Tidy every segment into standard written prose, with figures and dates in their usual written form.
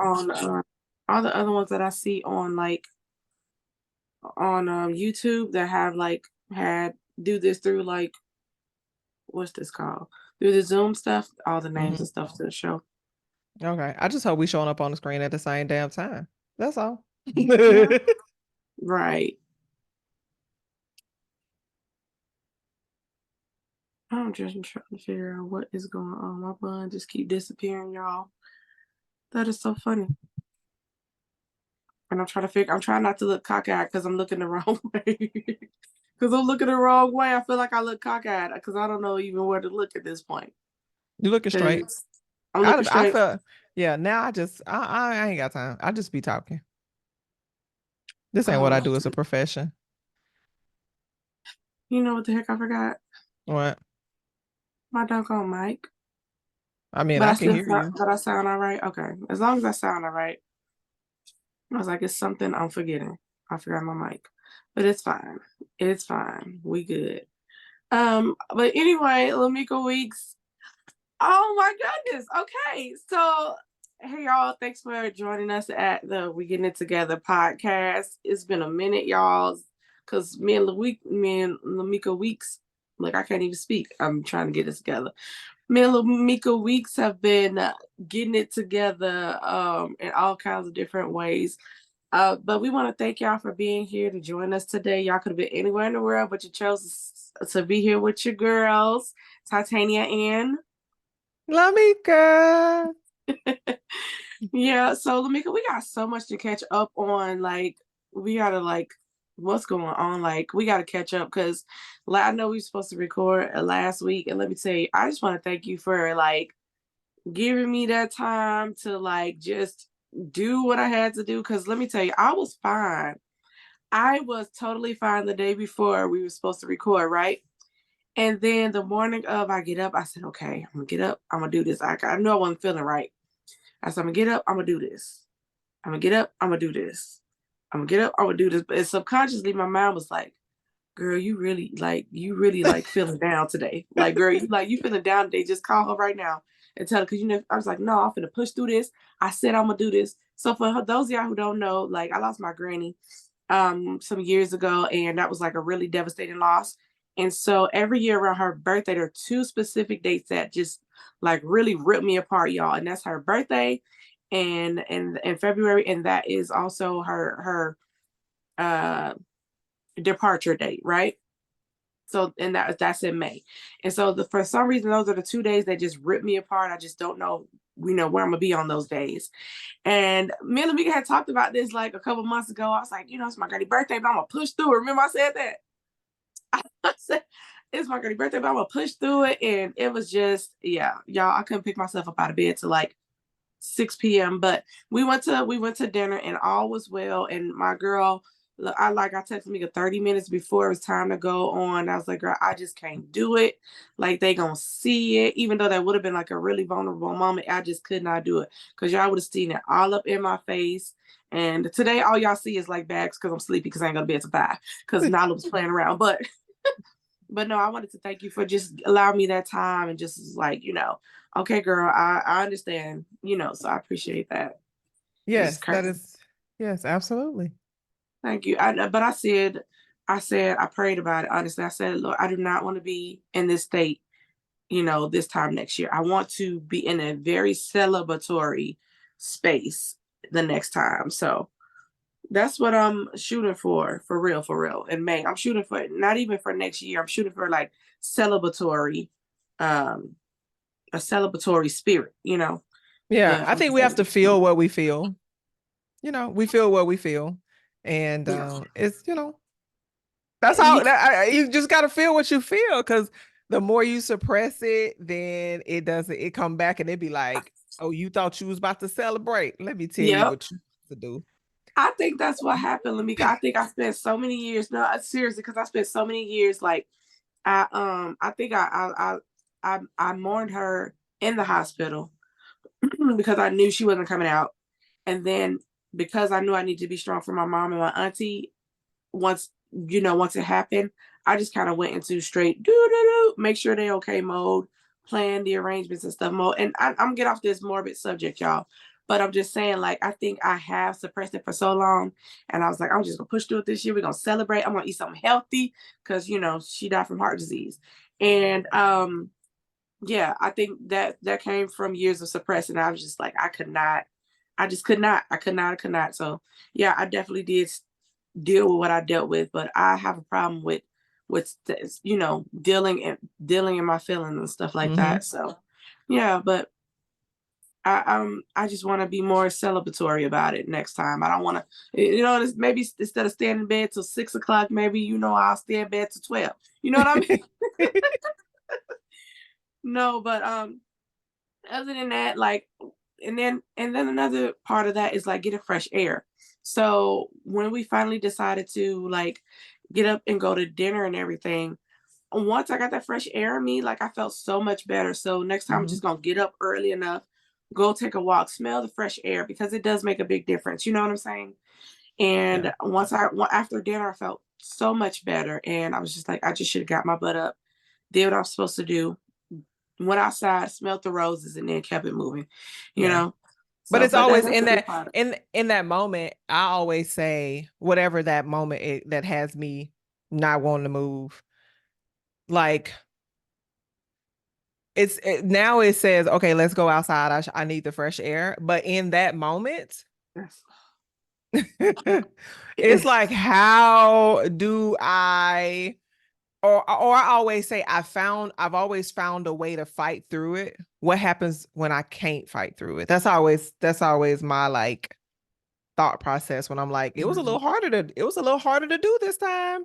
on all the other ones that I see on like on YouTube that have like had do this through like what's this called? Through the Zoom stuff, all the names Hmm. and stuff to the show. Okay. I just hope we showing up on the screen at the same damn time. That's all. Yeah. Right. I'm just trying to figure out what is going on. My bun just keep disappearing, y'all. That is so funny. And I'm trying not to look cockeyed because I'm looking the wrong way. Because I'm looking the wrong way. I feel like I look cockeyed because I don't know even where to look at this point. You looking straight. Because I'm looking I straight. feel, yeah, now I ain't got time. I just be talking. This ain't what I Oh, do as a profession. you know what the heck I forgot? What? My doggone mic. I mean, But I can hear you. but I sound all right. Okay. As long as I sound all right. I was like, it's something I'm forgetting. I forgot my mic. But it's fine. It's fine. We good. But anyway, Lamika Weeks. Oh my goodness. Okay. So hey y'all, thanks for joining us at the We Getting It Together podcast. It's been a minute, y'all. Cause me and Lamika Weeks, like I can't even speak. I'm trying to get it together. Me and Lamika Weeks have been getting it together in all kinds of different ways. But we want to thank y'all for being here to join us today. Y'all could have been anywhere in the world, but you chose to be here with your girls, Titania and Lamika. yeah. So Lamika, we got so much to catch up on. Like we gotta like what's going on. Like we gotta catch up because I know we were supposed to record last week, and let me tell you, I just want to thank you for like giving me that time to like just do what I had to do. Because let me tell you, I was fine. I was totally fine the day before we were supposed to record, right? And then the morning of, I get up. I said, okay, I'm gonna get up. I'm gonna do this. I know I wasn't feeling right. I said, I'm gonna get up. I'm gonna do this. I'm gonna get up. I'm gonna do this. I'm gonna get up. I'm gonna do this. But subconsciously, my mind was like, girl, you really like feeling down today. Like, girl, you feeling down today. Just call her right now and tell her. Cause I was like, no, I'm gonna push through this. I said I'm gonna do this. So for those of y'all who don't know, like I lost my granny some years ago, and that was like a really devastating loss. And so every year around her birthday, there are two specific dates that just like really rip me apart, y'all. And that's her birthday and in February, and that is also her uh departure date, right? So and that's in May. And so for some reason those are the 2 days that just rip me apart. I just don't know, where I'm gonna be on those days. And me and Lamika had talked about this like a couple months ago. I was like, it's my granny birthday, but I'm gonna push through it. Remember I said that? I said it's my granny birthday, but I'm gonna push through it. And it was just, yeah, y'all, I couldn't pick myself up out of bed till like 6 p.m. But we went to dinner and all was well. And my girl, I texted me 30 minutes before it was time to go on. I was like, girl, I just can't do it. Like they gonna see it, even though that would have been like a really vulnerable moment. I just could not do it because y'all would have seen it all up in my face. And today, all y'all see is like bags because I'm sleepy because I ain't gonna be able to buy because Nala was playing around. But no, I wanted to thank you for just allowing me that time and just like, okay, girl, I understand, so I appreciate that. It's just Yes, that crazy. is, yes, absolutely. Thank you. But I prayed about it. Honestly, I said, Lord, I do not want to be in this state, this time next year. I want to be in a very celebratory space the next time. So that's what I'm shooting for real, for real. In May, I'm shooting for not even for next year. I'm shooting for like celebratory, um, a celebratory spirit. Yeah, The I think we have to feel what we feel. We feel what we feel. And yeah, it's, that's how you just got to feel what you feel because the more you suppress it, then it come back and it be like, oh, you thought you was about to celebrate. Let me tell you yep. what you to do. I think that's what happened, Lamika. I think I spent so many years. No, seriously, because I spent so many years. Like I think I mourned her in the hospital because I knew she wasn't coming out, and then because I knew I needed to be strong for my mom and my auntie. Once it happened, I just kind of went into straight do do do, make sure they okay mode. plan the arrangements and stuff more. And I'm get off this morbid subject, y'all. But I'm just saying, like, I think I have suppressed it for so long. And I was like, I'm just gonna push through it this year. We're gonna celebrate. I'm gonna eat something healthy because she died from heart disease. And yeah, I think that came from years of suppressing. I was just like, I just could not. I could not. So yeah, I definitely did deal with what I dealt with, but I have a problem with dealing in my feelings and stuff like Mm-hmm. that. So yeah, but I just want to be more celebratory about it next time. I don't want to, maybe instead of staying in bed till 6 o'clock, maybe I'll stay in bed till 12. You know what I mean? No, but other than that, like, and then another part of that is like getting fresh air. So when we finally decided to like get up and go to dinner and everything, once I got that fresh air in me, like I felt so much better. So next time I'm Mm-hmm. just gonna get up early enough, go take a walk, smell the fresh air because it does make a big difference. You know what I'm saying? Yeah. And after dinner, I felt so much better, and I was just like, I just should have got my butt up, did what I was supposed to do, went outside, smelled the roses, and then kept it moving. You Yeah. know. But So, it's but always that's in a big that part. in that moment, I always say whatever that moment that has me not wanting to move. Like now it says, okay, let's go outside. I need the fresh air. But in that moment, Yes. it's Yes. like, how do I or I always say I've always found a way to fight through it. What happens when I can't fight through it? That's always my like thought process when I'm like, it was a little harder to do this time.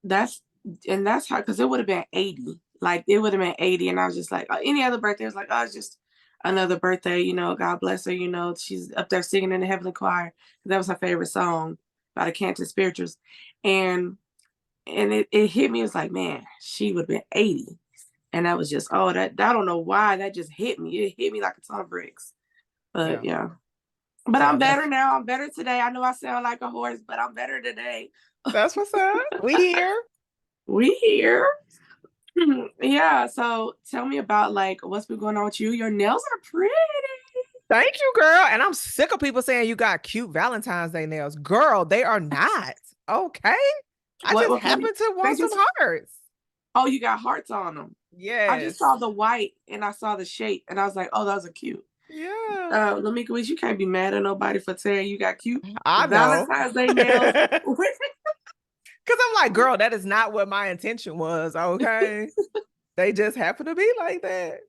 That's that's how, because it would have been 80. Like it would have been 80, and I was just like, any other birthday was like, oh, it's just another birthday. God bless her. She's up there singing in the heavenly choir. That was her favorite song by the Canton Spirituals, and it hit me. It was like, man, she would have been 80, and that was just, that I don't know why that just hit me. It hit me like a ton of bricks. But Yeah. yeah, but So I'm that's better now. I'm better today. I know I sound like a horse, but I'm better today. that's what's up. We here. We here. Yeah, so tell me about like what's been going on with you. Your nails are pretty. Thank you, girl. And I'm sick of people saying you got cute Valentine's Day nails. Girl, they are not. Okay. I just What kind of happen to they want some just hearts. oh, you got hearts on them. I just Yes. saw the white and I saw the shape and I was like, oh, those are cute. Yeah. Lamika, you can't be mad at nobody for saying you got cute I know. Valentine's Day nails. Because I'm like, girl, that is not what my intention was. Okay. They just happen to be like that.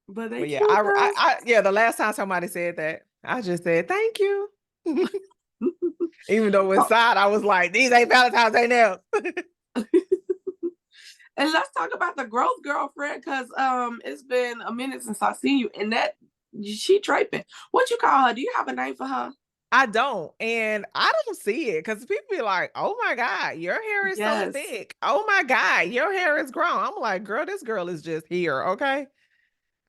But they But yeah, cute though. yeah, the last time somebody said that, I just said, thank you. Even though Oh, inside I was like, these ain't Valentine's Day nails. and let's talk about the growth girlfriend because it's been a minute since I seen you and that she draping. What you call her? Do you have a name for her? I don't. And I don't see it because people be like, oh my God, your hair is so Yes. thick. Oh my God, your hair is grown. I'm like, girl, this girl is just here. Okay.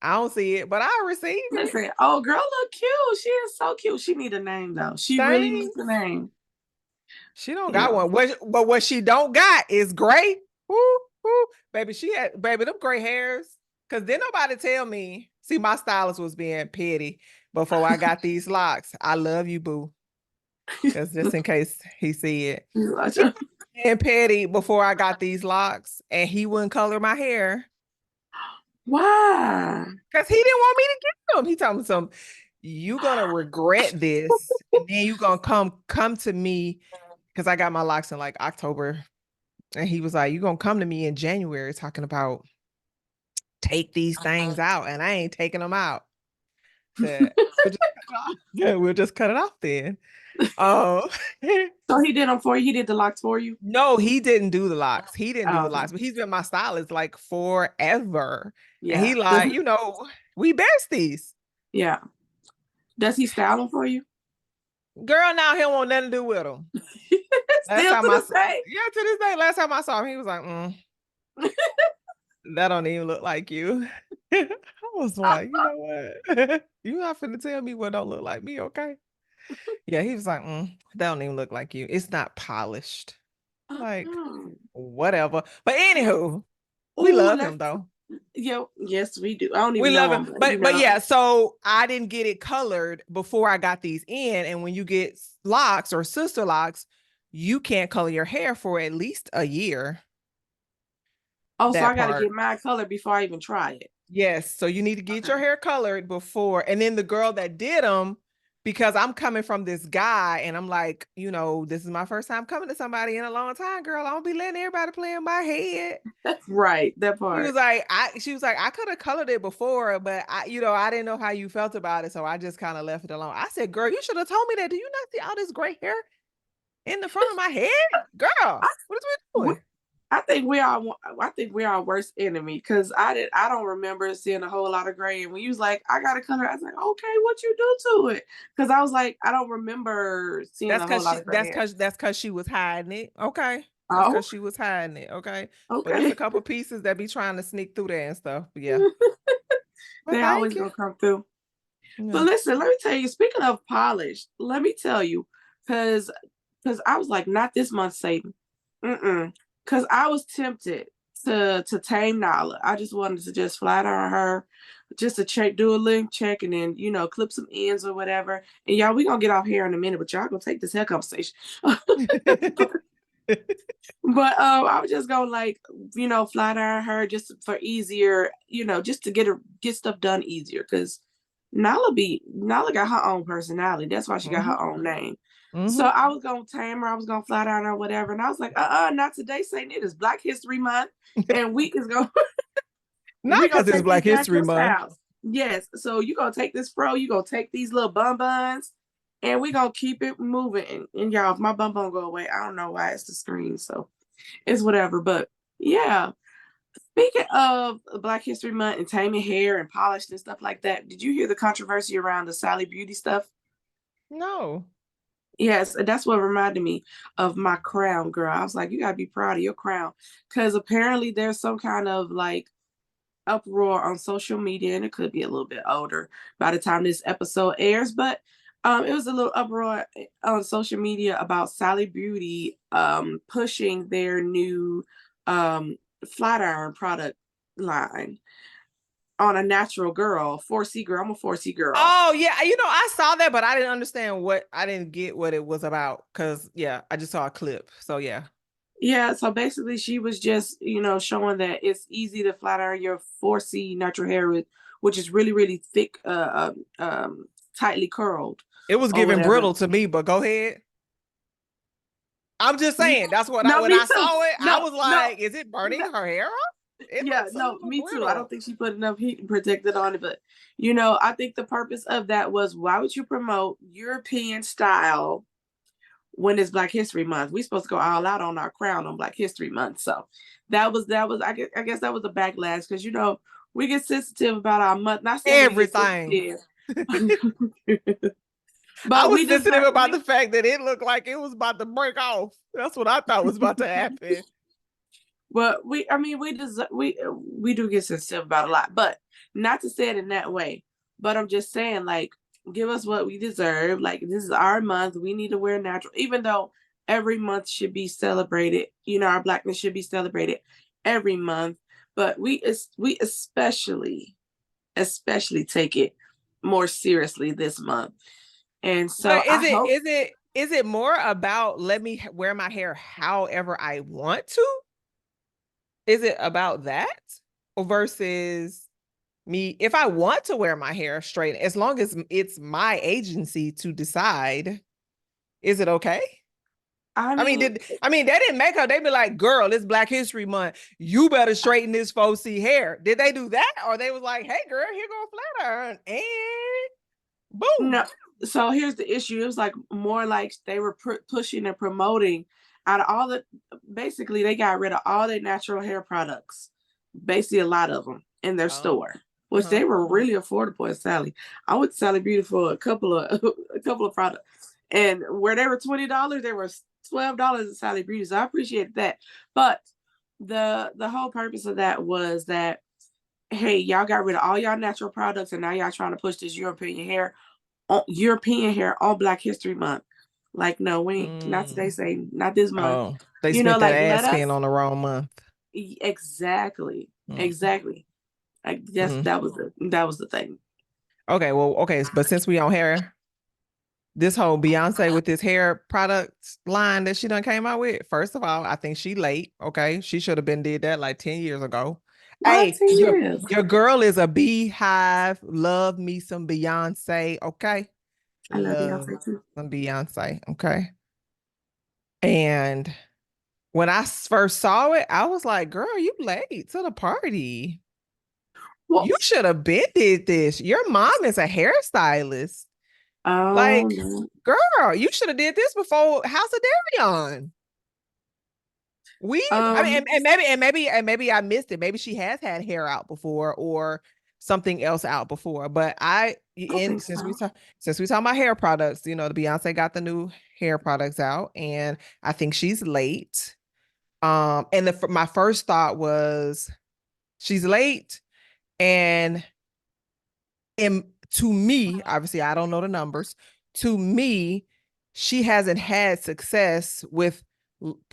I don't see it, but I receive They it. say, "Oh, girl, look cute. She is so cute. She need a name though. She really needs a Thanks. name." She don't got Yeah. one. But what she don't got is gray. Woo, woo. Baby, baby, them gray hairs. Cause then nobody tell me. See, my stylist was being petty before I got these locks. I love you, boo. Cause just in case he see it. He was being petty before I got these locks, and he wouldn't color my hair. Why? Cause he didn't want me to get them. He told me some, you gonna regret this, and then you gonna come to me because I got my locks in like October. And he was like, you gonna come to me in January talking about take these things out. And I ain't taking them out. Said, we'll just cut it off. Yeah, we'll just cut it off then. Oh, So he did them for you. He did the locks for you. no, he didn't do the locks. He didn't do Oh, the okay. locks, but he's been my stylist like forever. And he Yeah. like, we besties. Yeah. Does he style them for you? Girl, now he don't want nothing to do with them. Last Still to time this day. yeah, to this day, last time I saw him, he was like, that don't even look like you. I was like, you know what? You not finna tell me what don't look like me, okay? Yeah, he was like, that don't even look like you. It's not polished. Like, Oh, whatever. But anywho, we ooh, love him though. Yeah, yes, we do. I don't We even know love it. them, but But yeah, so I didn't get it colored before I got these in. And when you get locks or sister locks, you can't color your hair for at least a year. oh, so That I got to part. get my color before I even try it. Yes. So you need to get Okay. your hair colored before. And then the girl that did them, because I'm coming from this guy and I'm like, this is my first time coming to somebody in a long time, girl. I don't be letting everybody play in my head. Right, that part. She was like, I could have colored it before, but I didn't know how you felt about it. So I just kind of left it alone. I said, girl, you should have told me that. Do you not see all this gray hair in the front of my head? Girl, I, what is we we, doing? I think we are our worst enemy because I don't remember seeing a whole lot of gray. And when you was like, I got a color, I was like, okay, what you do to it? Because I was like, I don't remember seeing That's a whole cause lot she of gray hair. that's cause she was hiding it. Okay. That's Oh, cause she was hiding it. Okay. But it's a okay. couple pieces that be trying to sneak through there and stuff. But yeah. But They thank always you. gonna come through. But Yeah. listen, let me tell you, speaking of polish, let me tell you, because I was like, not this month, Satan. Mm-mm. Because I was tempted to tame Nala. I just wanted to just flat iron her, just to check, do a link check, and then clip some ends or whatever. And y'all, we gonna get off here in a minute, but y'all gonna take this hair conversation. But I was just gonna like, flat iron her just for easier, just to get stuff done easier. Cause Nala got her own personality. That's why she got Mm-hmm. her own name. So Mm-hmm. I was gonna tame her, I was gonna flat iron her, whatever. And I was like, not today, Satan. It is Black History Month, and we is gonna Not we gonna because it's take these Black History natural Month. styles. Yes. So you gonna take this fro, you gonna take these little bun buns, and we gonna keep it moving. And y'all, if my bun bun go away, I don't know why it's the screen. So it's whatever. But yeah, speaking of Black History Month and taming hair and polished and stuff like that, did you hear the controversy around the Sally Beauty stuff? No. Yes, and that's what reminded me of my crown, girl. I was like, you gotta be proud of your crown. Because apparently there's some kind of like uproar on social media, and it could be a little bit older by the time this episode airs, but it was a little uproar on social media about Sally Beauty pushing their new flat iron product line on a natural girl, 4C girl. I'm a 4C girl. Oh yeah, I saw that, but I didn't get what it was about. Cause yeah, I just saw a clip. So yeah. Yeah, so basically she was just, showing that it's easy to flat iron your 4C natural hair with, which is really, really thick, tightly curled It was or giving whatever. brittle to me, but go ahead. I'm just saying that's what No, when me I too. saw it, I No, was no, like, is it burning no. her hair off? It Yeah, looks a no, little me too. I don't brittle. think she put enough heat protected on it, but I think the purpose of that was why would you promote European style when it's Black History Month? We supposed to go all out on our crown on Black History Month. So that was I guess that was a backlash because we get sensitive about our month. Not saying that we get Everything. sensitive, I but was we sensitive deserve about we the fact that it looked like it was about to break off. That's what I thought was about to happen. but we I mean we do get sensitive about a lot, but not to say it in that way. But I'm just saying, like, give us what we deserve. Like, this is our month. We need to wear natural, even though every month should be celebrated. Our blackness should be celebrated every month. But we especially take it more seriously this month. And so But I hope is it more about let me wear my hair however I want to? Is it about that? Or versus me if I want to wear my hair straight, as long as it's my agency to decide, is it okay? I I mean, mean they didn't make her, they be like, girl, it's Black History Month. You better straighten this 4C hair. Did they do that? Or they was like, hey girl, here go a flat iron. And no. boom. So here's the issue. It was like more like they were pushing and promoting out of all the, basically they got rid of all their natural hair products, basically a lot of them in their Oh, store, which uh-huh. they were really affordable at Sally. I went to Sally Beauty for a couple of a couple of products, and where they were $20, they were $12 at Sally Beauty. So I appreciate that. But the whole purpose of that was that, hey, y'all got rid of all y'all natural products, and now y'all trying to push this European hair on Black History Month. Like, no, we ain't, not today, Mm. say not this month. Oh, they spent that Like, ad let spend us on the wrong month. exactly, Mm. exactly. I guess Mhm. that was the thing. Okay, well, okay, but since we on hair, this whole Beyonce with this hair product line that she done came out with. First of all, I think she late. Okay, she should have been did that like 10 years ago. What Hey, your 10 years? your girl is a beehive. Love me some Beyonce. Okay, I love love Beyonce too. some Beyonce. Okay, and when I first saw it, I was like, "Girl, you late to the party. Well, You should have been did this. Your mom is a hairstylist. oh Like, no. girl, you should have did this before House of Darion. I mean, Um, and maybe I missed it. Maybe she has had hair out before or something else out before. But I don't in think so. since we talk about hair products, the Beyonce got the new hair products out, and I think she's late. And my first thought was she's late, and to me, obviously, I don't know the numbers. To me, she hasn't had success with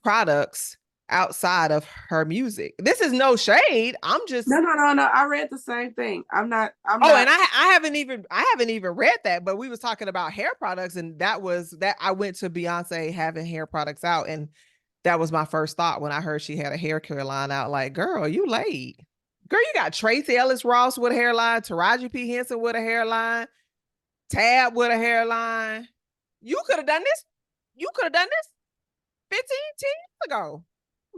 products outside of her music. This is no shade. I'm just No, no, no, no. I read the same thing. I'm oh, not. and I haven't even read that, but we was talking about hair products, and that was that I went to Beyonce having hair products out, and that was my first thought when I heard she had a hair care line out. Like, girl, you late. Girl, you got Tracy Ellis Ross with a hairline, Taraji P. Henson with a hairline, Tab with a hairline. You could have done this. You could have done this 15, 10 years ago.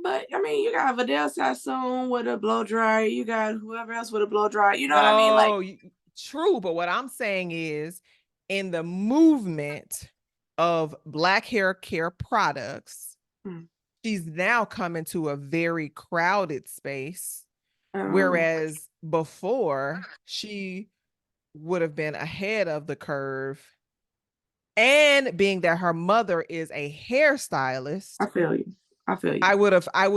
But I mean, you got Vidal Sassoon with a blow dryer. You got whoever else with a blow dryer. You know what I mean? Like, No, true. But what I'm saying is, in the movement of Black hair care products, hmm, she's now coming to a very crowded space. um, Whereas before, she would have been ahead of the curve. And being that her mother is a I hairstylist, feel you. I feel you. I would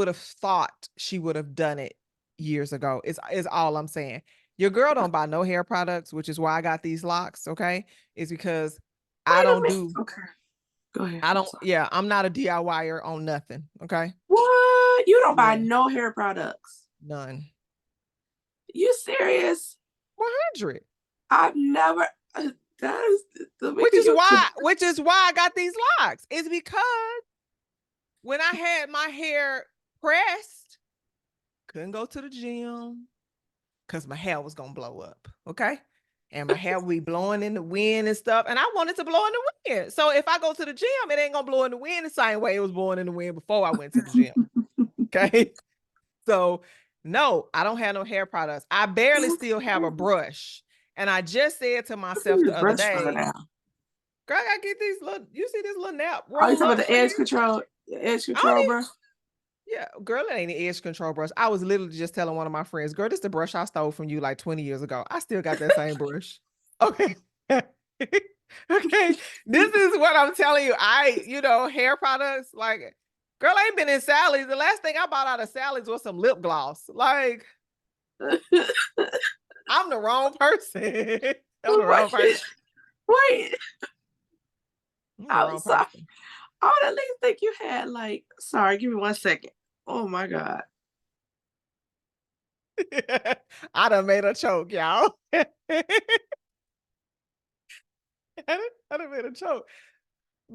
have thought she would have done it years ago. Is all I'm saying. Your girl don't buy no hair products, which is why I got these locks, okay? Is because I Wait a don't minute. do Okay, go ahead. I I'm don't sorry. yeah, I'm not a DIYer on nothing, okay? What? You don't buy Yeah, no hair products? none. You serious? 100. I've never. That is the Which Mika. is You could. why which is why I got these locks. It's because when I had my hair pressed, couldn't go to the gym because my hair was gonna blow up. Okay. And my hair would be blowing in the wind and stuff. And I wanted to blow in the wind. So if I go to the gym, it ain't gonna blow in the wind the same way it was blowing in the wind before I went to the gym. Okay. So no, I don't have no hair products. I barely still have a brush. And I just said to What's in myself this the other brush for day, now? girl, I gotta get these little, you see this little nap Oh, you roll talking about up the right edge here? control? The edge I don't control, even, bro. yeah, girl, it ain't an edge control brush. I was literally just telling one of my friends, girl, this is the brush I stole from you like 20 years ago. I still got that same brush. Okay. Okay. This is what I'm telling you. Hair products, like, girl, I ain't been in Sally's. The last thing I bought out of Sally's was some lip gloss. Like, I'm the wrong person. I'm the wrong person. Wait, wait. I'm the I'm wrong sorry. person. I would at least think you had like. Sorry, give me 1 second. Oh my god. I done made a choke, y'all. I done made a choke.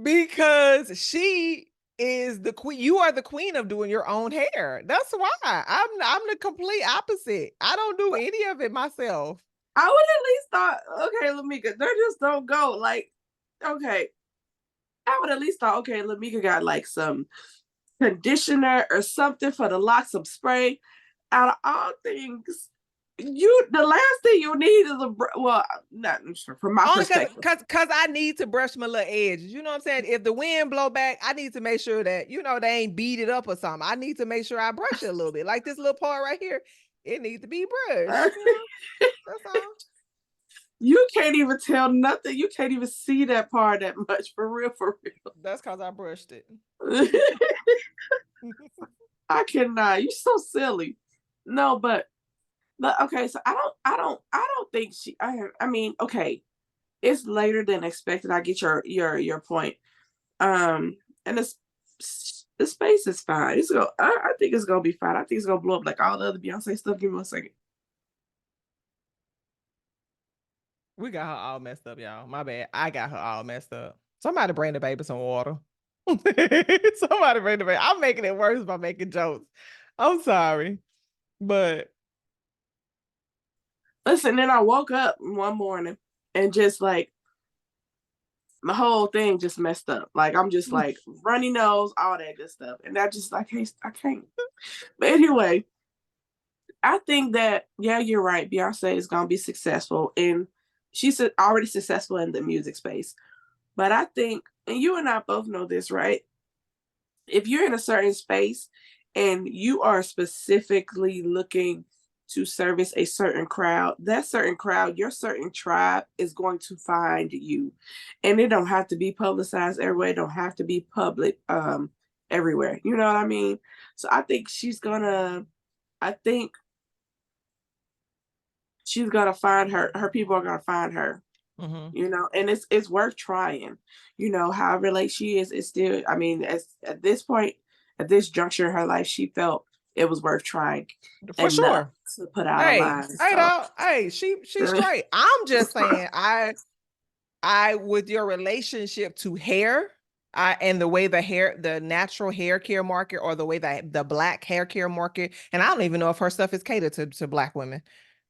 Because she is the queen. You are the queen of doing your own hair. That's why I'm the complete opposite. I don't do But any of it myself. I would at least thought, okay, Lamika, they just don't go. Like, okay. I would at least thought, okay, Lamika got like some conditioner or something for the locks, some spray. Out of all things, the last thing you need is well, not from my Only perspective. cause I need to brush my little edges. You know what I'm saying? If the wind blow back, I need to make sure that they ain't beat it up or something. I need to make sure I brush it a little bit. Like this little part right here, it needs to be brushed. That's all. You can't even tell nothing. You can't even see that part that much for real, for That's cause I brushed it. real. I cannot. You're so silly. No, but okay. So I don't think she. I mean, okay. It's later than expected. I get your point. And the space is fine. I think it's gonna be fine. I think it's gonna blow up like all the other Beyonce stuff. Give me 1 second. We got her all messed up, y'all. My bad. I got her all messed up. Somebody bring the baby some water. Somebody bring the baby. I'm making it worse by making jokes. I'm sorry. But Listen, then I woke up one morning and just like my whole thing just messed up. Like I'm just like runny nose, all that good stuff. And I just like, hey, I can't. But anyway, I think that yeah, you're right. Beyonce is gonna be successful, and she's already successful in the music space. But I think, and you and I both know this, right? If you're in a certain space and you are specifically looking to service a certain crowd, that certain crowd, your certain tribe is going to find you. And it don't have to be publicized everywhere, it don't have to be public everywhere. You know what I mean? So I think she's gonna find her people are gonna find her, mhm. and it's worth trying. However late she is, it's still, I mean, at this point, at this juncture in her life, she felt it was worth trying For enough sure. to put out a Hey, line. hey, So dog. Hey, she's straight. I'm just saying, I with your relationship to hair, and the way the natural hair care market, or the way that the black hair care market, and I don't even know if her stuff is catered to black women.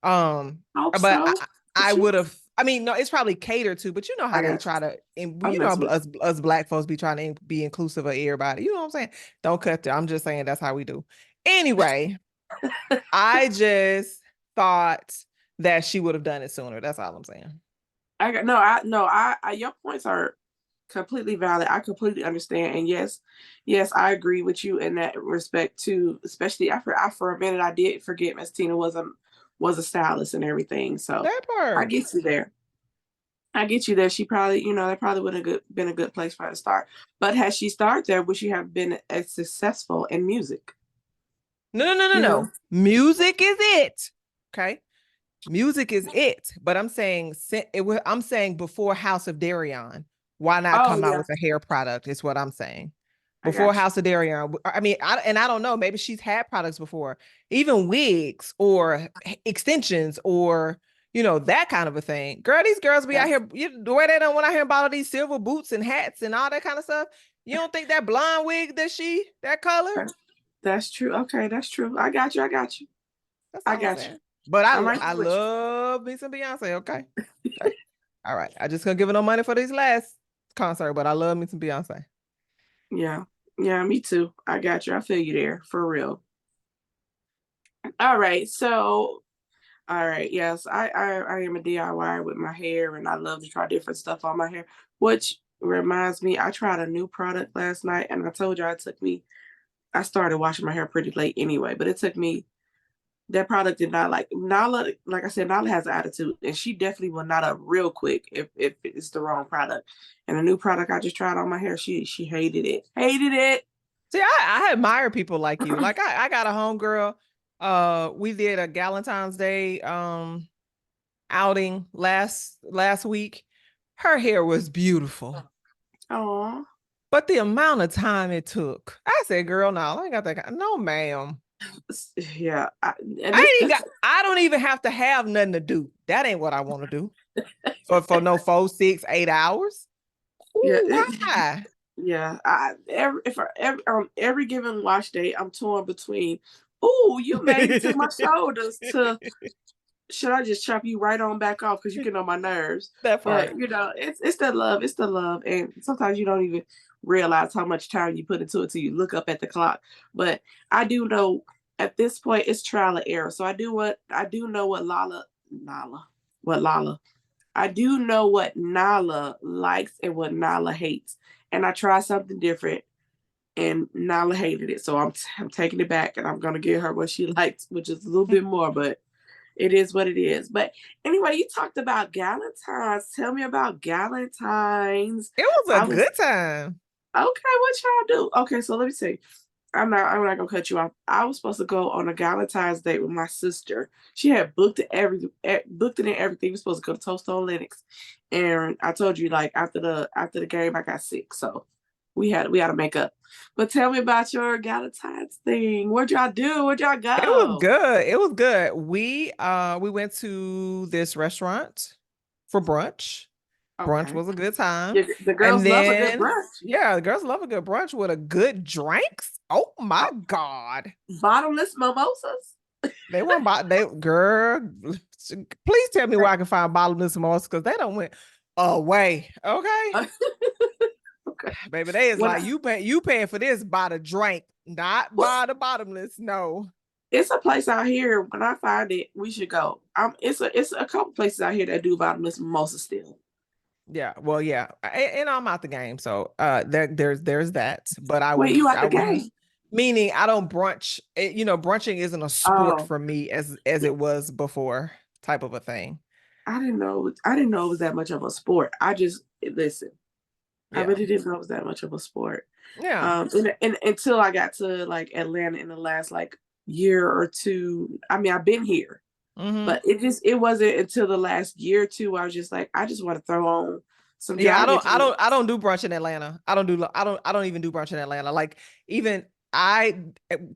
hope But so. I She would have. I mean, no, it's probably catered to, but you know how I they got try to, and I'm you know, messing with us black folks be trying to be inclusive of everybody. You know what I'm saying? Don't cut there. I'm just saying that's how we do. Anyway, I just thought that she would have done it sooner. That's all I'm saying. I got no, your points are completely valid. I completely understand. And yes, I agree with you in that respect too. Especially for a minute I did forget Miss Tina was a stylist and everything. So That I part. get you there. I get you there. She probably, that probably would have been a good place for her to start. But had she started there, would she have been as successful in music? No, no, no, no, You know? no. Music is it. Okay. Music is it. But I'm saying I'm saying before House of Darion, why not Oh come out yeah, with a hair product? Is what I'm saying. I Before got you. House of Darion. I mean, I don't know. Maybe she's had products before, even wigs or extensions, or that kind of a thing. Girl, these girls be Yeah, out here, the way they don't want out here about all these silver boots and hats and all that kind of stuff. You don't think that blonde wig that color? okay. That's true. Okay, that's true. I got you. I got you. That's I all I'm got you. saying. But I'm right I there with love me some Beyonce. Okay. Okay. All right. I just couldn't give her no money for this last concert, but I love me some Beyonce. you. Yeah. Yeah, me too. I got you. I feel you there for real. All right. So, all right. Yes, I am a DIY with my hair, and I love to try different stuff on my hair. Which reminds me, I tried a new product last night, and I told you it took me. I started washing my hair pretty late anyway, but it took me. That product did not like Nala. Like I said, Nala has an attitude, and she definitely will not up real quick if it's the wrong product. And a new product I just tried on my hair, she hated it. Hated it. See, I admire people like you. Like I got a homegirl. We did a Galantines Day outing last week. Her hair was beautiful. Oh, But the amount of time it took, I said, girl, no, I ain't got that no, ma'am. yeah. And this I don't even have to have nothing to do. That ain't what I want to do. For no 4, 6, 8 hours. yeah. Ooh, why? Yeah, every given wash day, I'm torn between, "Ooh, you made it to my shoulders," to should I just chop you right on back off because you get on my nerves? That But part. it's the love, and sometimes you don't even realize how much time you put into it till you look up at the clock. But I do know at this point it's trial and error. So I do know what Lala I do know what Nala likes and what Nala hates. And I tried something different and Nala hated it. So I'm taking it back and I'm going to give her what she likes, which is a little bit more, but it is what it is. But anyway, you talked about Galantines. Tell me about Galantines. It was a I was good time. okay. What y'all do? Okay, so let me see. I'm not gonna cut you off. I was supposed to go on a Galentine's date with my sister. She had booked it and everything. We were supposed to go to Toast on Linux. And I told you like after the game I got sick. So we had to make up. But tell me about your Galentine's thing. Where'd y'all do? Where'd y'all It was go? good. It was good. We went to this restaurant. for brunch. Brunch Okay. was a good time. Yeah, the And girls love a good then, brunch. yeah, the girls love a good brunch with a good drinks. Oh my Oh, God. bottomless mimosas. They weren't they girl. Please tell me where I can find bottomless mimosas because they don't went away. Okay. Okay. Baby, they is When like I, you paying for this by the drink, not by the bottomless. No. it's a place out here. When I find it, we should go. It's a couple places out here that do bottomless mimosas still. Yeah, well, yeah, and I'm out the game, so there's that. But Wait, you at I the would game? meaning I don't brunch. Brunching isn't a sport Oh, for me as it was before, type of a thing. I didn't know. I didn't know it was that much of a sport. I just listen. I Yeah, really didn't know it was that much of a sport. yeah. And until I got to like Atlanta in the last like year or two. I mean, I've been here, Hmm. but it wasn't until the last year or two I was just like, I just want to throw on some Yeah, jogging pants. I don't do brunch in Atlanta. I don't even do brunch in Atlanta. Like even I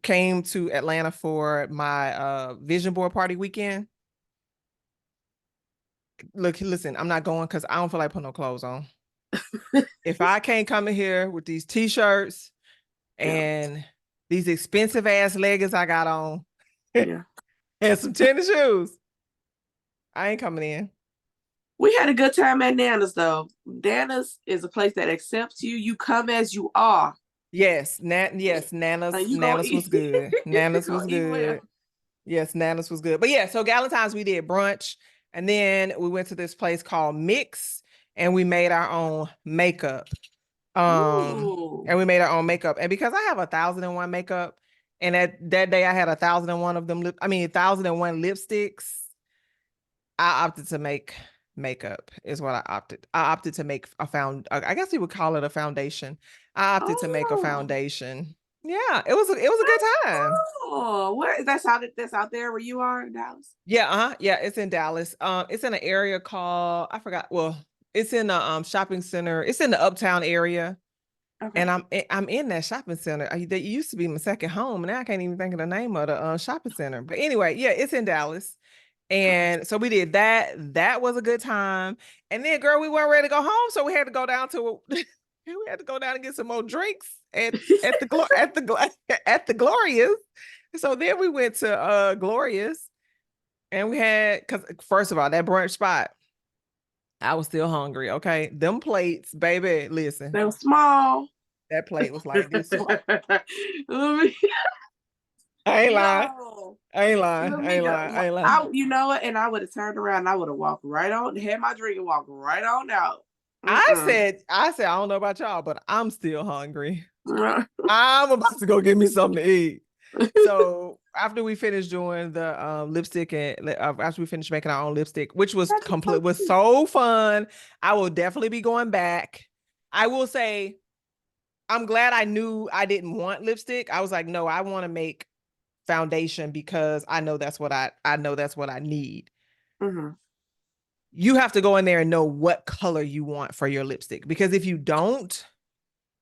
came to Atlanta for my vision board party weekend. Look, listen, I'm not going because I don't feel like putting no clothes on. If I can't come in here with these t-shirts Yeah, and these expensive ass leggings I got on yeah. and some tennis shoes, I ain't coming in. We had a good time at Nana's though. Nana's is a place that accepts you. You come as you are, Yes, and you gonna Nana's was eat. good. You Nana's was gonna eat well. good. Yes, Nana's was good. But yeah, so Galentine's we did brunch and then we went to this place called Mix and we made our own makeup. Ooh. And we made our own makeup. And because I have 1,001 makeup, and that day I had 1,001 of them 1,001 lipsticks, I opted to make makeup is what I opted. I opted to make I guess you would call it a foundation. I opted to make a Oh, foundation. Yeah, it was a good that's time. cool. Where that's out there where you are in Dallas? Yeah, yeah, it's in Dallas. It's in an area called I forgot. Well, it's in a shopping center. It's in the uptown area. And Okay. I'm in that shopping center. That used to be my second home, and now I can't even think of the name of the shopping center. But anyway, yeah, it's in Dallas. Okay. And so we did that. That was a good time. And then, girl, we weren't ready to go home, so we had to go down to we had to go down and get some more drinks at the Glorious. So then we went to Glorious, and we had because first of all, that brunch spot, I was still hungry. Okay, them plates, baby. Listen, They were small. that plate was like this small. Let me- I ain't lying. Yo, I ain't lying. let I me ain't go. lying. I ain't lying. You know what? And I would have turned around. And I would have walked right on, had my drink and walked right on out. Mm-mm. I said, I don't know about y'all, but I'm still hungry. I'm about to go get me something to eat. So after we finished doing the lipstick and after we finished making our own lipstick, which was That's so complete was cute. so fun. I will definitely be going back. I will say I'm glad I knew I didn't want lipstick. I was like, no, I want to make foundation because I know that's what I know that's what I need. Mm-hmm. You have to go in there and know what color you want for your lipstick because if you don't,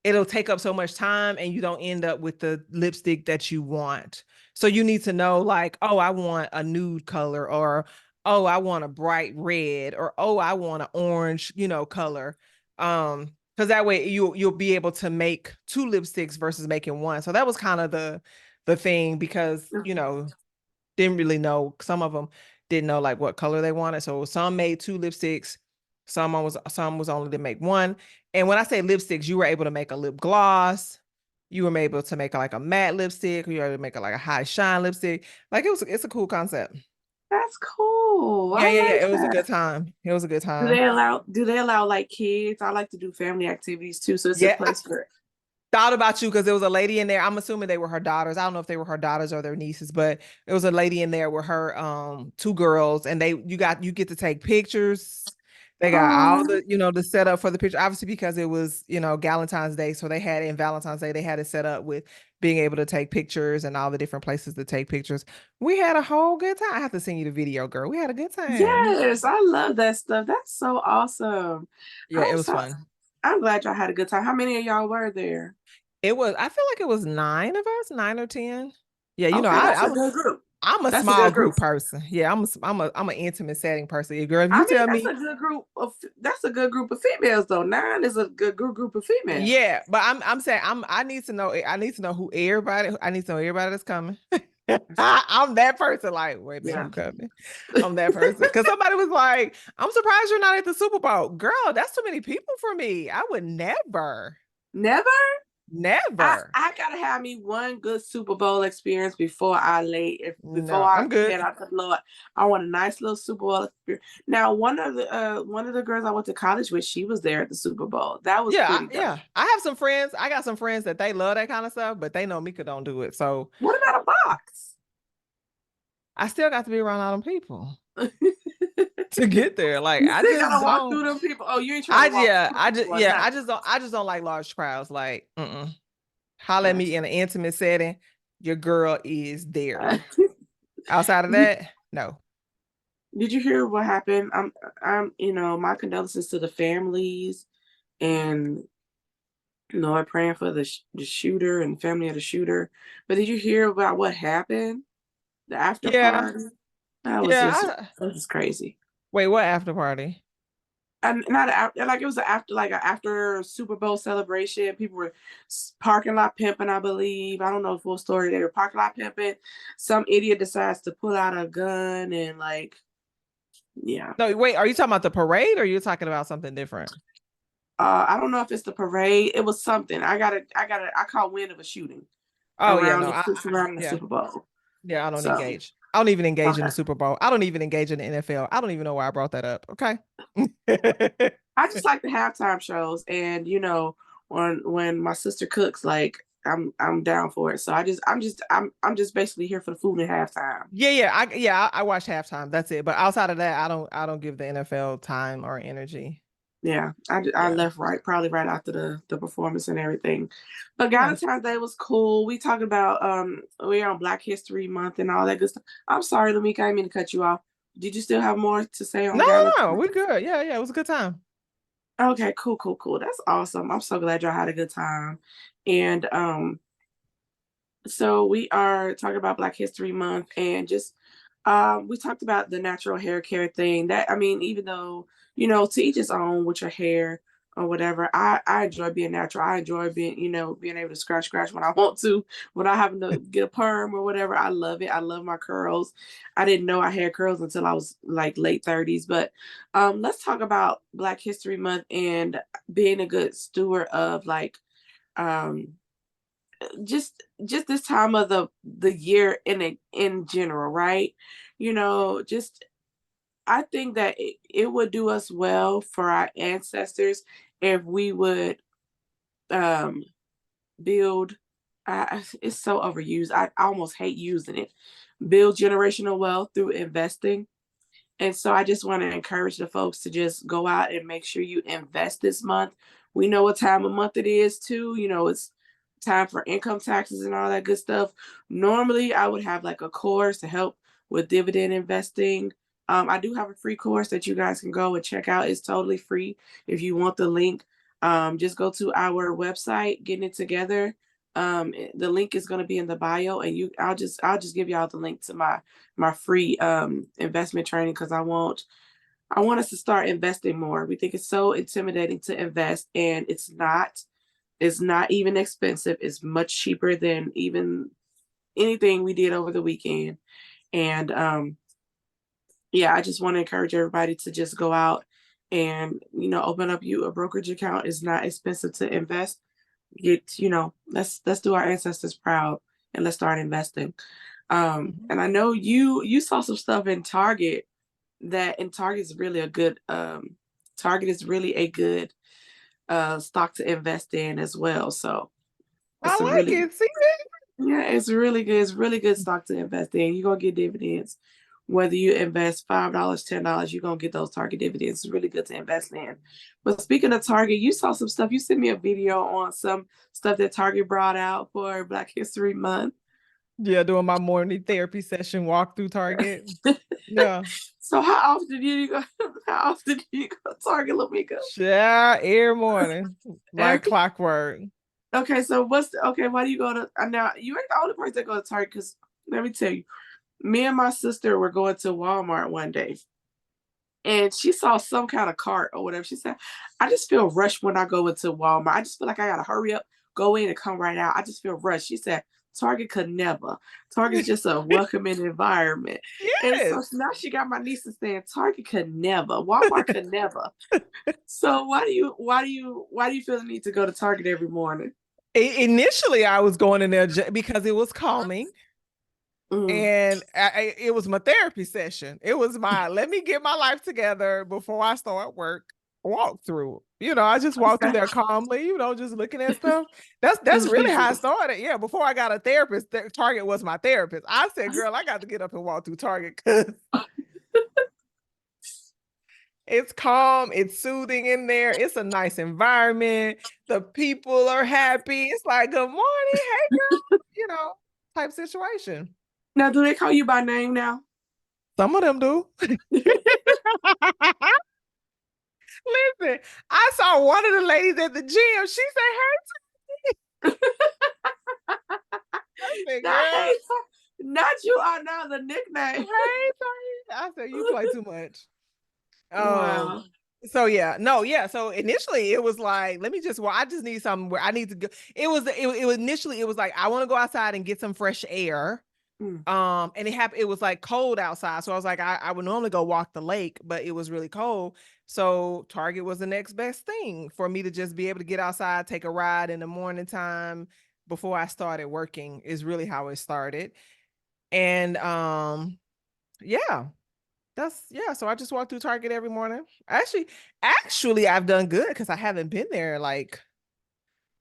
it'll take up so much time and you don't end up with the lipstick that you want. So you need to know like, oh, I want a nude color or oh, I want a bright red or oh, I want an orange, color. Because that way you'll be able to make two lipsticks versus making one. So that was kind of the thing because, didn't really know. Some of them didn't know like what color they wanted. So some made two lipsticks, some was only to make one. And when I say lipsticks, you were able to make a lip gloss. You were able to make like a matte lipstick, or you were able to make like a high shine lipstick. Like it's a cool concept. That's cool. Yeah, I yeah, like yeah. It was a good that. time. It was a good Do time. they allow? Do they allow like kids? I like to do family activities too, so it's a Yeah, I place for. thought about you because there was a lady in there. I'm assuming they were her daughters. I don't know if they were her daughters or their nieces, but there was a lady in there with her two girls, and you get to take pictures. They got all Oh, the setup for the picture, obviously because it was Galentine's Day, so they had in Valentine's Day they had it set up with being able to take pictures and all the different places to take pictures. We had a whole good time. I have to send you the video, girl. We had a good time. yes, I love that stuff. That's so awesome. Yeah, it I'm was so. fun. I'm glad y'all had a good time. How many of y'all were there? It was. I feel like it was 9 of us, 9 or 10. Yeah, Okay, that's I a was. good group. I'm a That's a small good group. group person. Yeah, I'm an intimate setting person. Yeah, girl, if I you mean, tell me, that's a good group of females though. 9 is a good group of females. yeah, but I'm saying I need to know who everybody I need to know everybody that's coming. I'm that person. Like, wait a minute, Yeah. who coming? I'm that person. Because somebody was like, I'm surprised you're not at the Super Bowl. Girl, that's too many people for me. I would never, Never? never. I gotta have me one good Super Bowl experience before I before No, I I'm good. head out to the Lord. I want a nice little Super Bowl experience. Now, one of the girls I went to college with, she was there at the Super Bowl. That was Yeah, pretty dope. yeah. I have some friends. I got some friends that they love that kind of stuff, but they know Mika don't do it. So What about a box? I still got to be around all them people You to get there. Like I still just gotta walk through don't. them people. Oh, you ain't trying to walk through people or nothing. I just don't like large crowds. Like, holler at me Gotcha. in an intimate setting. Your girl is there. Outside of that, no. Did you hear what happened? My condolences to the families, and I'm praying for the shooter and family of the shooter. But did you hear about what happened? The after Yeah, party? That was just yeah. that was crazy. Wait, what after party? And not after, like it was an after Super Bowl celebration. People were parking lot pimping, I believe. I don't know the full story. They were parking lot pimping. Some idiot decides to pull out a gun and yeah. No, wait. Are you talking about the parade, or are you talking about something different? I don't know if it's the parade. It was something. I caught wind of a shooting Oh yeah, around no. the surrounding the Yeah, Super Bowl. yeah. I don't So engage. I don't even engage in okay. the Super Bowl. I don't even engage in the NFL. I don't even know why I brought that up. Okay. I just like the halftime shows, and when my sister cooks, like I'm down for it. So I'm just basically here for the food at halftime. I watch halftime. That's it. But outside of that, I don't give the NFL time or energy. Yeah, I Yeah. left probably right after the performance and everything. But Yeah. Galantines Day was cool. We talking about we're on Black History Month and all that good stuff. I'm sorry, Lamika, I didn't mean to cut you off. Did you still have more to say on No, Galantines? no, we're good. Yeah, yeah. It was a good time. Okay, cool, cool, cool. That's awesome. I'm so glad y'all had a good time. And so we are talking about Black History Month, and just we talked about the natural hair care thing. That, I mean, even though to each his own with your hair or whatever. I enjoy being natural. I enjoy being able to scratch when I want to, without having to get a perm or whatever. I love it. I love my curls. I didn't know I had curls until I was like late 30s. But let's talk about Black History Month and being a good steward of um just this time of the year in general, right? Just I think that it would do us well for our ancestors if we would um build it's so overused. I almost hate using it. Build generational wealth through investing. And so I just want to encourage the folks to just go out and make sure you invest this month. We know what time of month it is too. It's time for income taxes and all that good stuff. Normally, I would have like a course to help with dividend investing. I do have a free course that you guys can go and check out. It's totally free. If you want the link, just go to our website, Getting It Together. The link is going to be in the bio, and I'll just give y'all the link to my free investment training, because I want us to start investing more. We think it's so intimidating to invest, and it's not even expensive. It's much cheaper than even anything we did over the weekend. And yeah, I just want to encourage everybody to just go out and open up you a brokerage account. It's not expensive to invest. Let's do our ancestors proud, and let's start investing. Mhm. And I know you saw some stuff in Target, and Target is really a good stock to invest in as well. So I it's a like really it. See yeah, it's really good. It's really good stock to invest in. You're gonna get dividends. Whether you invest $5, $10, you're gonna get those Target dividends. It's really good to invest in. But speaking of Target, you saw some stuff. You sent me a video on some stuff that Target brought out for Black History Month. Yeah, doing my morning therapy session walk through Target. Yeah. So how often do you go? How often do you go to Target, Lamika? Yeah, every morning. Like Every clockwork. okay. So okay? Why do you go to? Now you ain't the only person that go to Target. Because let me tell you, Me and my sister were going to Walmart one day, and she saw some kind of cart or whatever. She said, "I just feel rushed when I go into Walmart. I just feel like I gotta hurry up, go in, and come right out. I just feel rushed." She said, "Target could never. Target's just a welcoming environment." And so Yes. now she got my nieces saying, "Target could never. Walmart could never." So why do you feel the need to go to Target every morning? Initially, I was going in there because it was calming. Mm. And it was my therapy session. It was my let me get my life together before I start work walk through. I just walked through Okay. there calmly, just looking at stuff. That's Just really how I visual. started. Yeah, before I got a therapist, Target was my therapist. I said, girl, I got to get up and walk through Target because it's calm, it's soothing in there, it's a nice environment, the people are happy. It's like, good morning, hey girl, type situation. Now, do they call you by name now? Some of them do. Listen, I saw one of the ladies at the gym. She said, "Hey," I said, Not "Girl, hey, not you are now the nickname. hey." I said, "You play too much." Um. Wow. So yeah, no, yeah. So initially, it was like, let me just. Well, I just need something where I need to go. It was initially. It was like I want to go outside and get some fresh air. Mm, And it happened. It was like cold outside, so I was like, I would normally go walk the lake, but it was really cold. So Target was the next best thing for me to just be able to get outside, take a ride in the morning time before I started working. Is really how it started. And yeah, yeah. So I just walk through Target every morning. Actually, I've done good because I haven't been there like.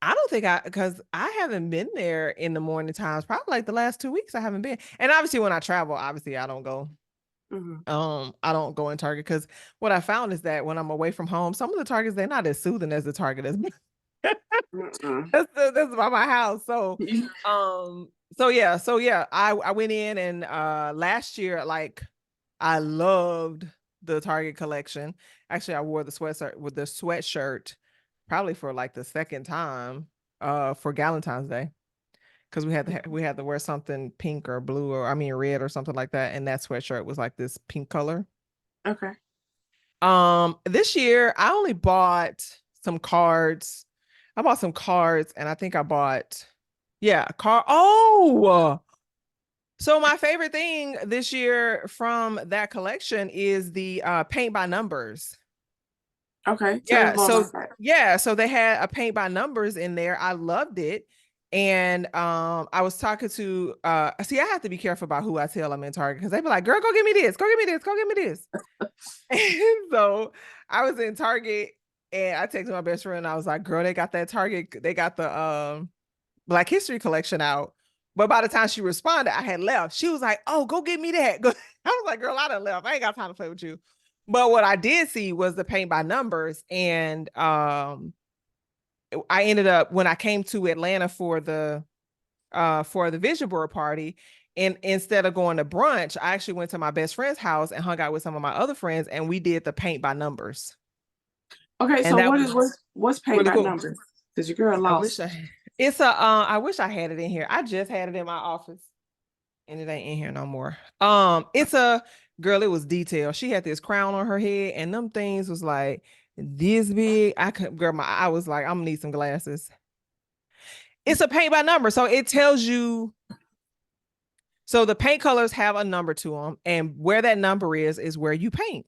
I don't think because I haven't been there in the morning times, probably like the last 2 weeks I haven't been. And obviously when I travel, obviously I don't go. mhm, I don't go in Target because what I found is that when I'm away from home, some of the Targets, they're not as soothing as the Target is. mm-mm. That's by my house. So yeah, I went in and last year, like I loved the Target collection. Actually, I wore the sweatshirt probably for like the second time for Galantines Day because we had to wear something pink or blue or I mean red or something like that, and that sweatshirt was like this pink color. Okay. This year I only bought some cards. I bought some cards, and I think I bought yeah, a car. Oh, so my favorite thing this year from that collection is the paint by numbers. Okay. Tell me Yeah, more so about that. yeah, so they had a paint by numbers in there. I loved it. And I was talking to see, I have to be careful about who I tell I'm in Target because they be like, girl, go get me this, go get me this, go get me this. And so I was in Target and I texted my best friend. I was like, girl, they got that Target, they got the Black History collection out. But by the time she responded, I had left. She was like, "Oh, go get me that." I was like, "Girl, I done left. I ain't got time to play with you." But what I did see was the paint by numbers, and I ended up when I came to Atlanta for the vision board party. And instead of going to brunch, I actually went to my best friend's house and hung out with some of my other friends, and we did the paint by numbers, Okay. and So that what was is what's paint really by cool. numbers? Because your girl I wish lost. it's a I wish I had it in here. I just had it in my office and it ain't in here no more. It's a girl, it was detailed. She had this crown on her head and them things was like this big. I could girl, I was like, I'm gonna need some glasses. It's a paint by number, so it tells you. So the paint colors have a number to them, and where that number is where you paint.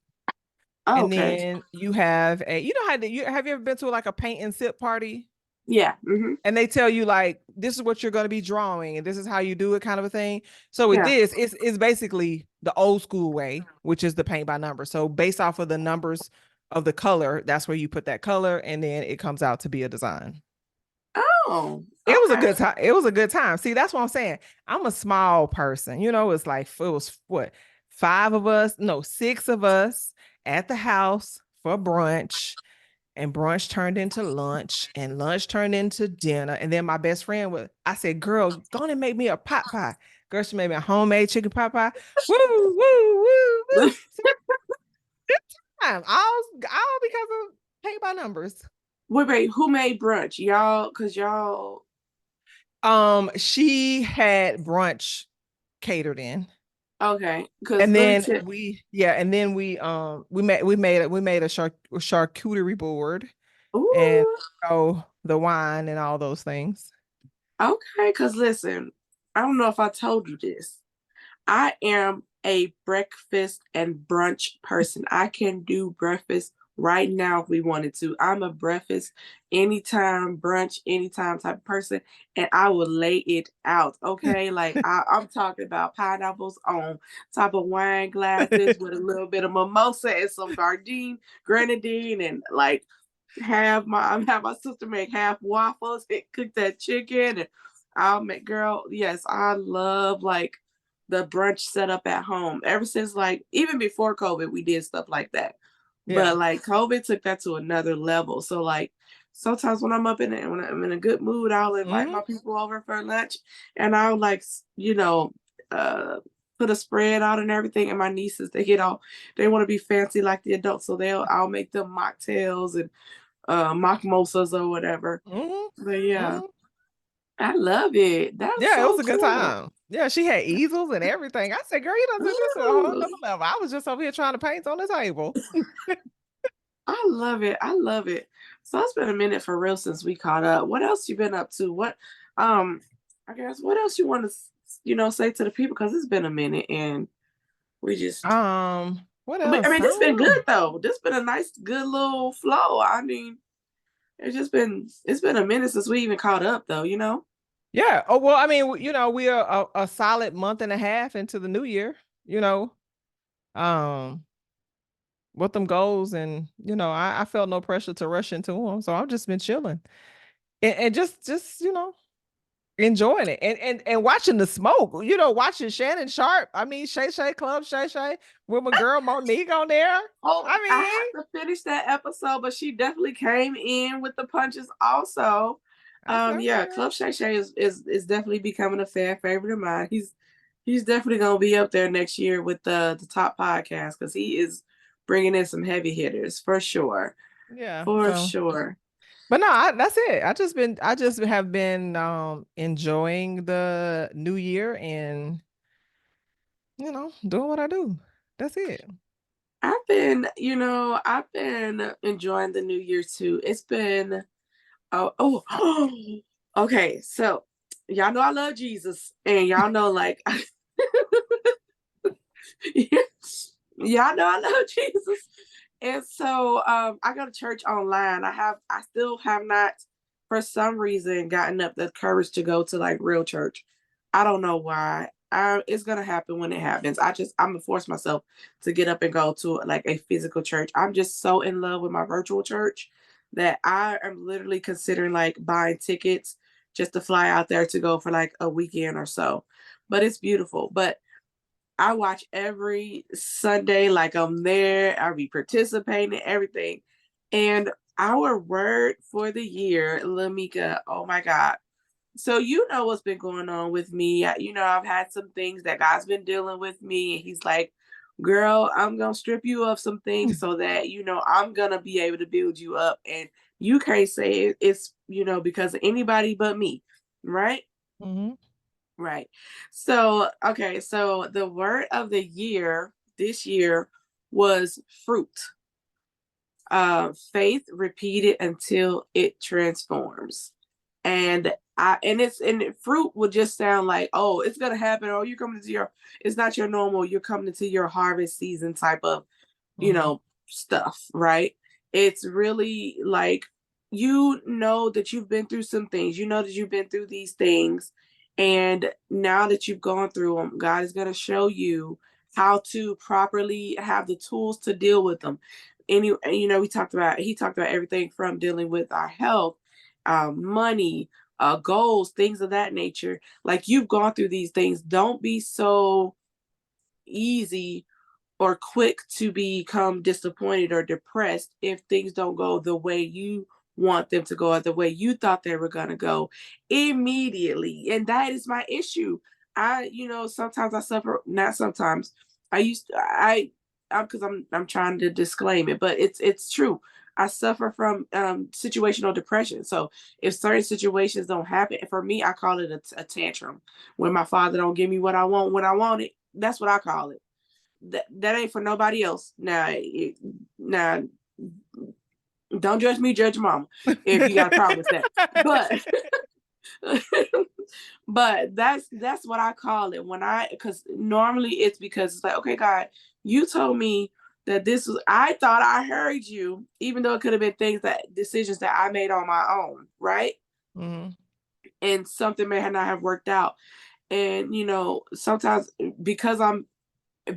Oh, And okay. then you have you know how you have you ever been to like a paint and sip party? Yeah. Hmm. And they tell you like this is what you're going to be drawing and this is how you do it kind of a thing. So with Yeah. this it's basically the old school way, which is the paint by number. So based off of the numbers of the color, that's where you put that color and then it comes out to be a design. Oh. It was a Okay. good time. It was a good time. See, that's what I'm saying. I'm a small person. It's like it was what, five of us, no, six of us at the house for brunch, and brunch turned into lunch, and lunch turned into dinner. And then my best friend I said, girl, go on and make me a pot pie. Girl, she made me a homemade chicken pot pie. Woo, woo, woo, woo. So good time. All because of paint by numbers. Wait. Who made brunch? Y'all, cause y'all. She had brunch catered in. Okay, because And let me then tell. we made a charcuterie board and Ooh, the wine and all those things. okay. Because listen, I don't know if I told you this. I am a breakfast and brunch person. I can do breakfast right now if we wanted to. I'm a breakfast anytime, brunch anytime type of person, and I will lay it out. Okay, like I'm talking about pineapples on top of wine glasses with a little bit of mimosa and some grenadine, and like have my sister make half waffles and cook that chicken, and I'll make girl. Yes, I love like the brunch setup at home. Ever since like even before COVID, we did stuff like that. Yeah. But like COVID took that to another level. So like sometimes when I'm up in it, when I'm in a good mood, I'll invite my Hmm. people over for lunch, and I'll like uh put a spread out and everything. And my nieces, they want to be fancy like the adults, so I'll make them mocktails and mock mimosas or whatever. Hmm. But yeah, Hmm. I love it. That's Yeah, it was so a good cool. time. Yeah, she had easels and everything. I said, girl, you done took this to a whole Ooh, nother level. I was just over here trying to paint on the table. I love it. I love it. So it's been a minute for real since we caught up. What else you been up to? Um, I guess what else you want to, say to the people? Because it's been a minute and we just, What I else? mean, I this been don't know. good though. This been a nice, good little flow. I mean, it's been a minute since we even caught up though. Yeah. Oh, well, I mean, we are a solid month and a half into the new year, you know, um, what them goals. And, I felt no pressure to rush into them. So I've just been chilling and just, enjoying it and watching the smoke, watching Shannon Sharp. I mean, Shay with my girl Monique on there. Oh, I I mean, have to finish that episode, but she definitely came in with the punches also. I said, Yeah, okay. Club Shay Shay is definitely becoming a fan favorite of mine. He's definitely gonna be up there next year with the top podcast because he is bringing in some heavy hitters for sure, Yeah. for So, sure. but no, that's it. I just have been enjoying the new year and doing what I do. That's it. I've been enjoying the new year too. It's been okay. So y'all know I love Jesus, and y'all know like y'all know I love Jesus. And so I go to church online. I still have not for some reason gotten up the courage to go to like real church. I don't know why. It's gonna happen when it happens. I'm gonna force myself to get up and go to like a physical church. I'm just so in love with my virtual church that I am literally considering like buying tickets just to fly out there to go for like a weekend or so. But it's beautiful. But I watch every Sunday like I'm there. I be participating, everything. And our word for the year, Lamika, oh my God. So you know what's been going on with me. I've had some things that God's been dealing with me, and He's like, "Girl, I'm gonna strip you of some things so that I'm gonna be able to build you up, and you can't say it's because of anybody but me, right?" Hmm. Right. So, okay, so the word of the year this year was fruit. Faith repeated until it transforms. And fruit would just sound like, oh, it's gonna happen, or you're coming into your it's not your normal, you're coming into your harvest season type of Hmm. stuff, right? It's really like that you've been through some things, that you've been through these things, and now that you've gone through them, God is going to show you how to properly have the tools to deal with them. He talked about everything from dealing with our health, money, goals, things of that nature. Like you've gone through these things. Don't be so easy or quick to become disappointed or depressed if things don't go the way you want them to go or the way you thought they were going to go immediately. And that is my issue. Sometimes I suffer, not sometimes. I used to, because I'm trying to disclaim it, but it's true. I suffer from situational depression. So if certain situations don't happen, for me, I call it a tantrum. When my father don't give me what I want when I want it, That's what I call it. That ain't for nobody else. Now, don't judge me, judge mama if you got a problem with that. But but that's what I call it when because normally it's because it's like, okay, God, you told me that this was, I thought I heard you, even though it could have been decisions that I made on my own, right? Mhm. And something may not have worked out. And sometimes because I'm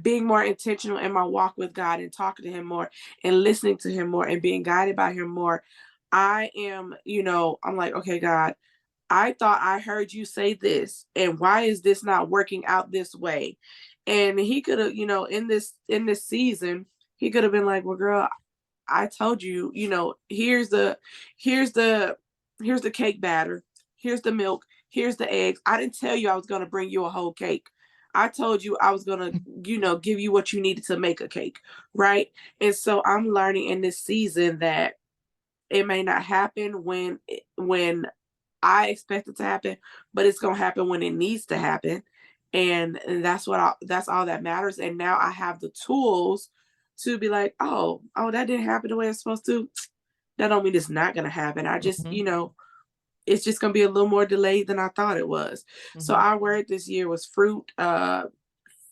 being more intentional in my walk with God and talking to him more and listening to him more and being guided by him more, I am, I'm like, okay, God, I thought I heard you say this, and why is this not working out this way? And he could have, in this season, he could have been like, well, girl, I told you, here's the here's the cake batter, here's the milk, here's the eggs. I didn't tell you I was gonna bring you a whole cake. I told you I was gonna, give you what you needed to make a cake, right? And so I'm learning in this season that it may not happen when I expect it to happen, but it's gonna happen when it needs to happen. And that's all that matters. And now I have the tools to be like, oh, that didn't happen the way it's supposed to. That don't mean it's not gonna happen. I just, Mhm. it's just gonna be a little more delayed than I thought it was. So Mhm. our word this year was fruit. What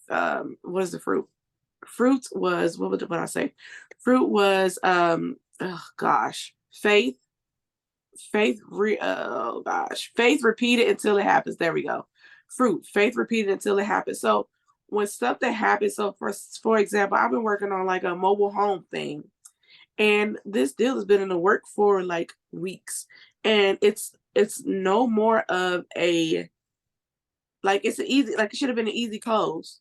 is the fruit? Fruit was what I say? Fruit was oh gosh, faith repeated until it happens. There we go. Fruit, faith repeated until it happens. So when stuff that happens, so for example, I've been working on like a mobile home thing, and this deal has been in the work for like weeks, and it's no more of a, like, it's an easy, like, it should have been an easy close.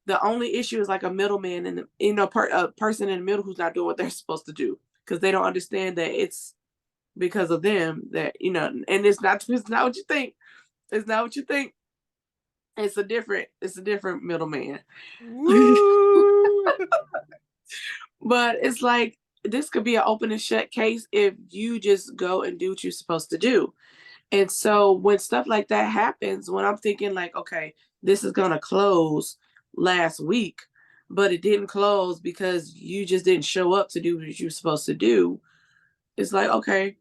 The only issue is like a middleman, and a person in the middle who's not doing what they're supposed to do, because they don't understand that it's because of them that, and it's not what you think. It's not what you think. It's a different middleman. Woo! But it's like this could be an open and shut case if you just go and do what you're supposed to do. And so when stuff like that happens, when I'm thinking like, okay, this is gonna close last week, but it didn't close because you just didn't show up to do what you're supposed to do, it's like, okay,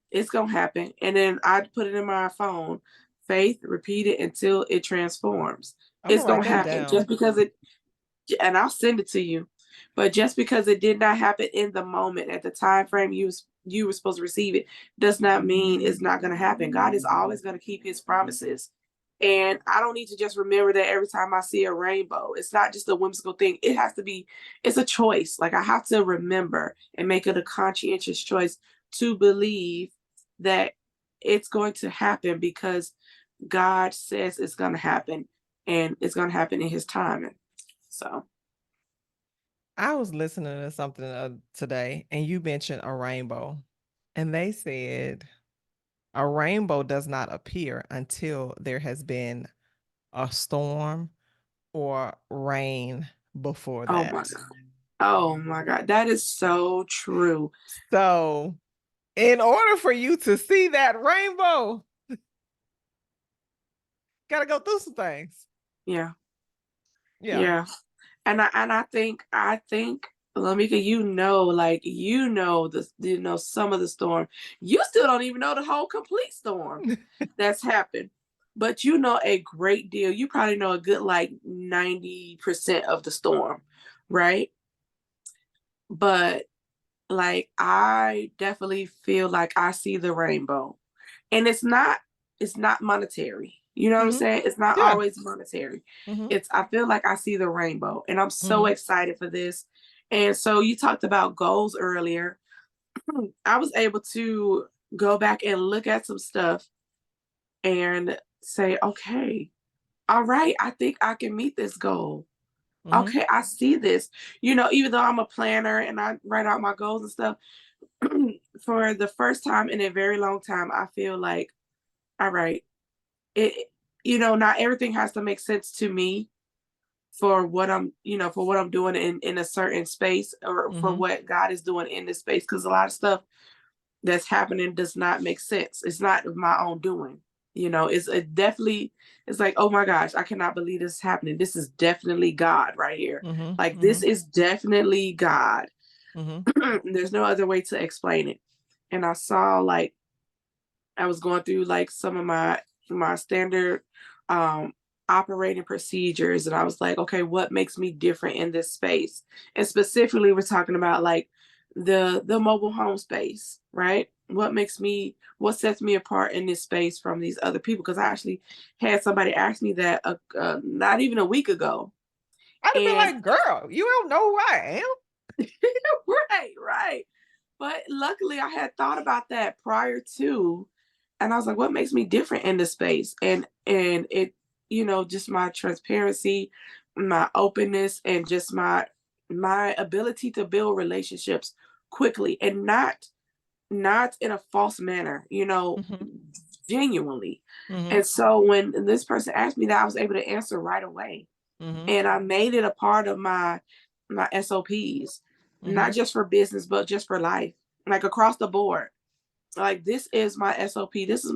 it's gonna happen. And then I put it in my phone. Faith, repeat it until it transforms. I'm It's gonna write gonna that happen down. just because and I'll send it to you. But just because it did not happen in the moment at the time frame you were supposed to receive it, does not mean it's not gonna happen. God is always gonna keep his promises. And I don't need to just remember that every time I see a rainbow. It's not just a whimsical thing. It has to be, it's a choice. Like, I have to remember and make it a conscientious choice to believe that it's going to happen because God says it's going to happen, and it's going to happen in his timing. So, I was listening to something today, and you mentioned a rainbow, and they said a rainbow does not appear until there has been a storm or rain before oh that. my God. Oh my God. That is so true. So, in order for you to see that rainbow, gotta go through some things. Yeah. Yeah. Yeah. And I think Lamika, like, some of the storm. You still don't even know the whole complete storm that's happened. But you know a great deal. You probably know a good like 90% of the storm, right? But like, I definitely feel like I see the rainbow. And it's not monetary. You know what I'm Mhm. saying? It's not Yeah. always monetary. Mhm. I feel like I see the rainbow, and I'm so Mhm. excited for this. And so you talked about goals earlier. I was able to go back and look at some stuff and say, okay, all right, I think I can meet this goal. Mhm. Okay, I see this. Even though I'm a planner and I write out my goals and stuff, for the first time in a very long time, I feel like, all right, it, not everything has to make sense to me for what I'm doing in a certain space, or for Mhm. what God is doing in this space. Because a lot of stuff that's happening does not make sense. It's not of my own doing. It definitely, it's like, oh my gosh, I cannot believe this is happening. This is definitely God right here. Mm-hmm. Like, this Mm-hmm. is definitely God. Mm-hmm. There's no other way to explain it. And I saw, like, I was going through like some of my standard um operating procedures, and I was like, okay, what makes me different in this space? And specifically we're talking about like the mobile home space, right? What sets me apart in this space from these other people? Because I actually had somebody ask me that not even a week ago. I'd have been And like, girl, you don't know who I right, right. But luckily, I had thought about that prior to, and I was like, what makes me different in this space? And it, just my transparency, my openness, and just my ability to build relationships quickly and not in a false manner, am. genuinely. Mm-hmm. And so when this person asked me that, I was able to answer right away, Mm-hmm. and I made it a part of my SOPs, Mm-hmm. not just for business, but just for life, like across the board. Like, this is my SOP. This is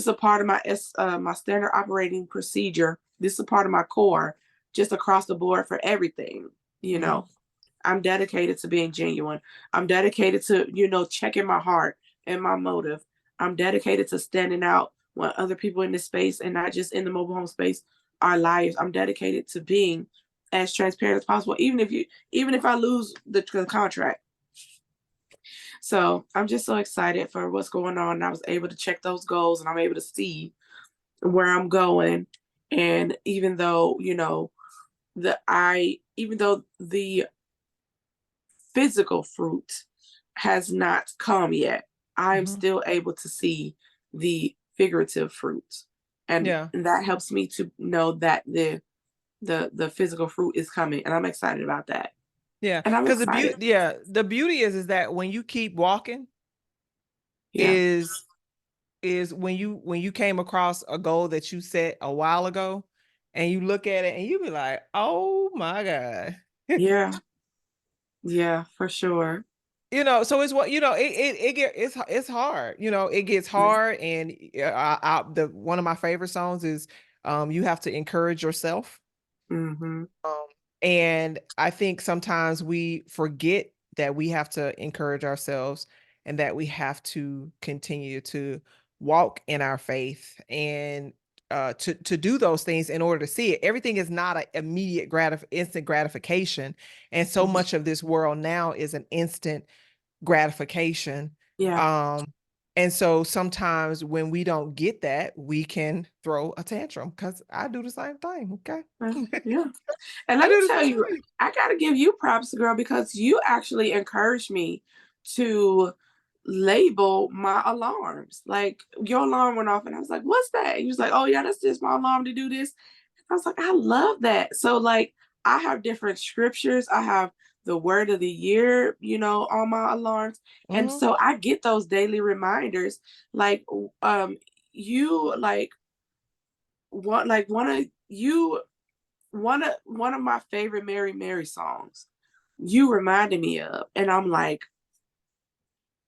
a part of my standard operating procedure. This is a part of my core, just across the board for everything. You Mm-hmm. know, I'm dedicated to being genuine. I'm dedicated to, checking my heart and my motive. I'm dedicated to standing out when other people in this space, and not just in the mobile home space, are liars. I'm dedicated to being as transparent as possible, even if I lose the contract. So I'm just so excited for what's going on. And I was able to check those goals, and I'm able to see where I'm going. And even though the physical fruit has not come yet, I'm Mm-hmm. still able to see the figurative fruit. And, Yeah. and that helps me to know that the physical fruit is coming. And I'm excited about that. Yeah. And I'm Because excited. the beauty is that when you keep walking Yeah. is when you came across a goal that you set a while ago and you look at it and you be like, oh my God. Yeah. Yeah, for sure. So it's what it's hard. It gets hard, and the one of my favorite songs is you have to encourage yourself. Mm-hmm. Um, and I think sometimes we forget that we have to encourage ourselves and that we have to continue to walk in our faith and to do those things in order to see it. Everything is not an immediate instant gratification. And so much of this world now is an instant gratification. Yeah. Um, and so sometimes when we don't get that, we can throw a tantrum because I do the same thing. Okay. Yeah. And I let me do the tell same you, thing. I got to give you props, girl, because you actually encouraged me to label my alarms. Like, your alarm went off, and I was like, what's that? And you was like, oh, yeah, that's just my alarm to do this. I was like, I love that. So, like, I have different scriptures. I have the word of the year, on my alarms. And Mhm. so I get those daily reminders. Like, you, like, one of you one of my favorite Mary Mary songs you reminded me of, and I'm like,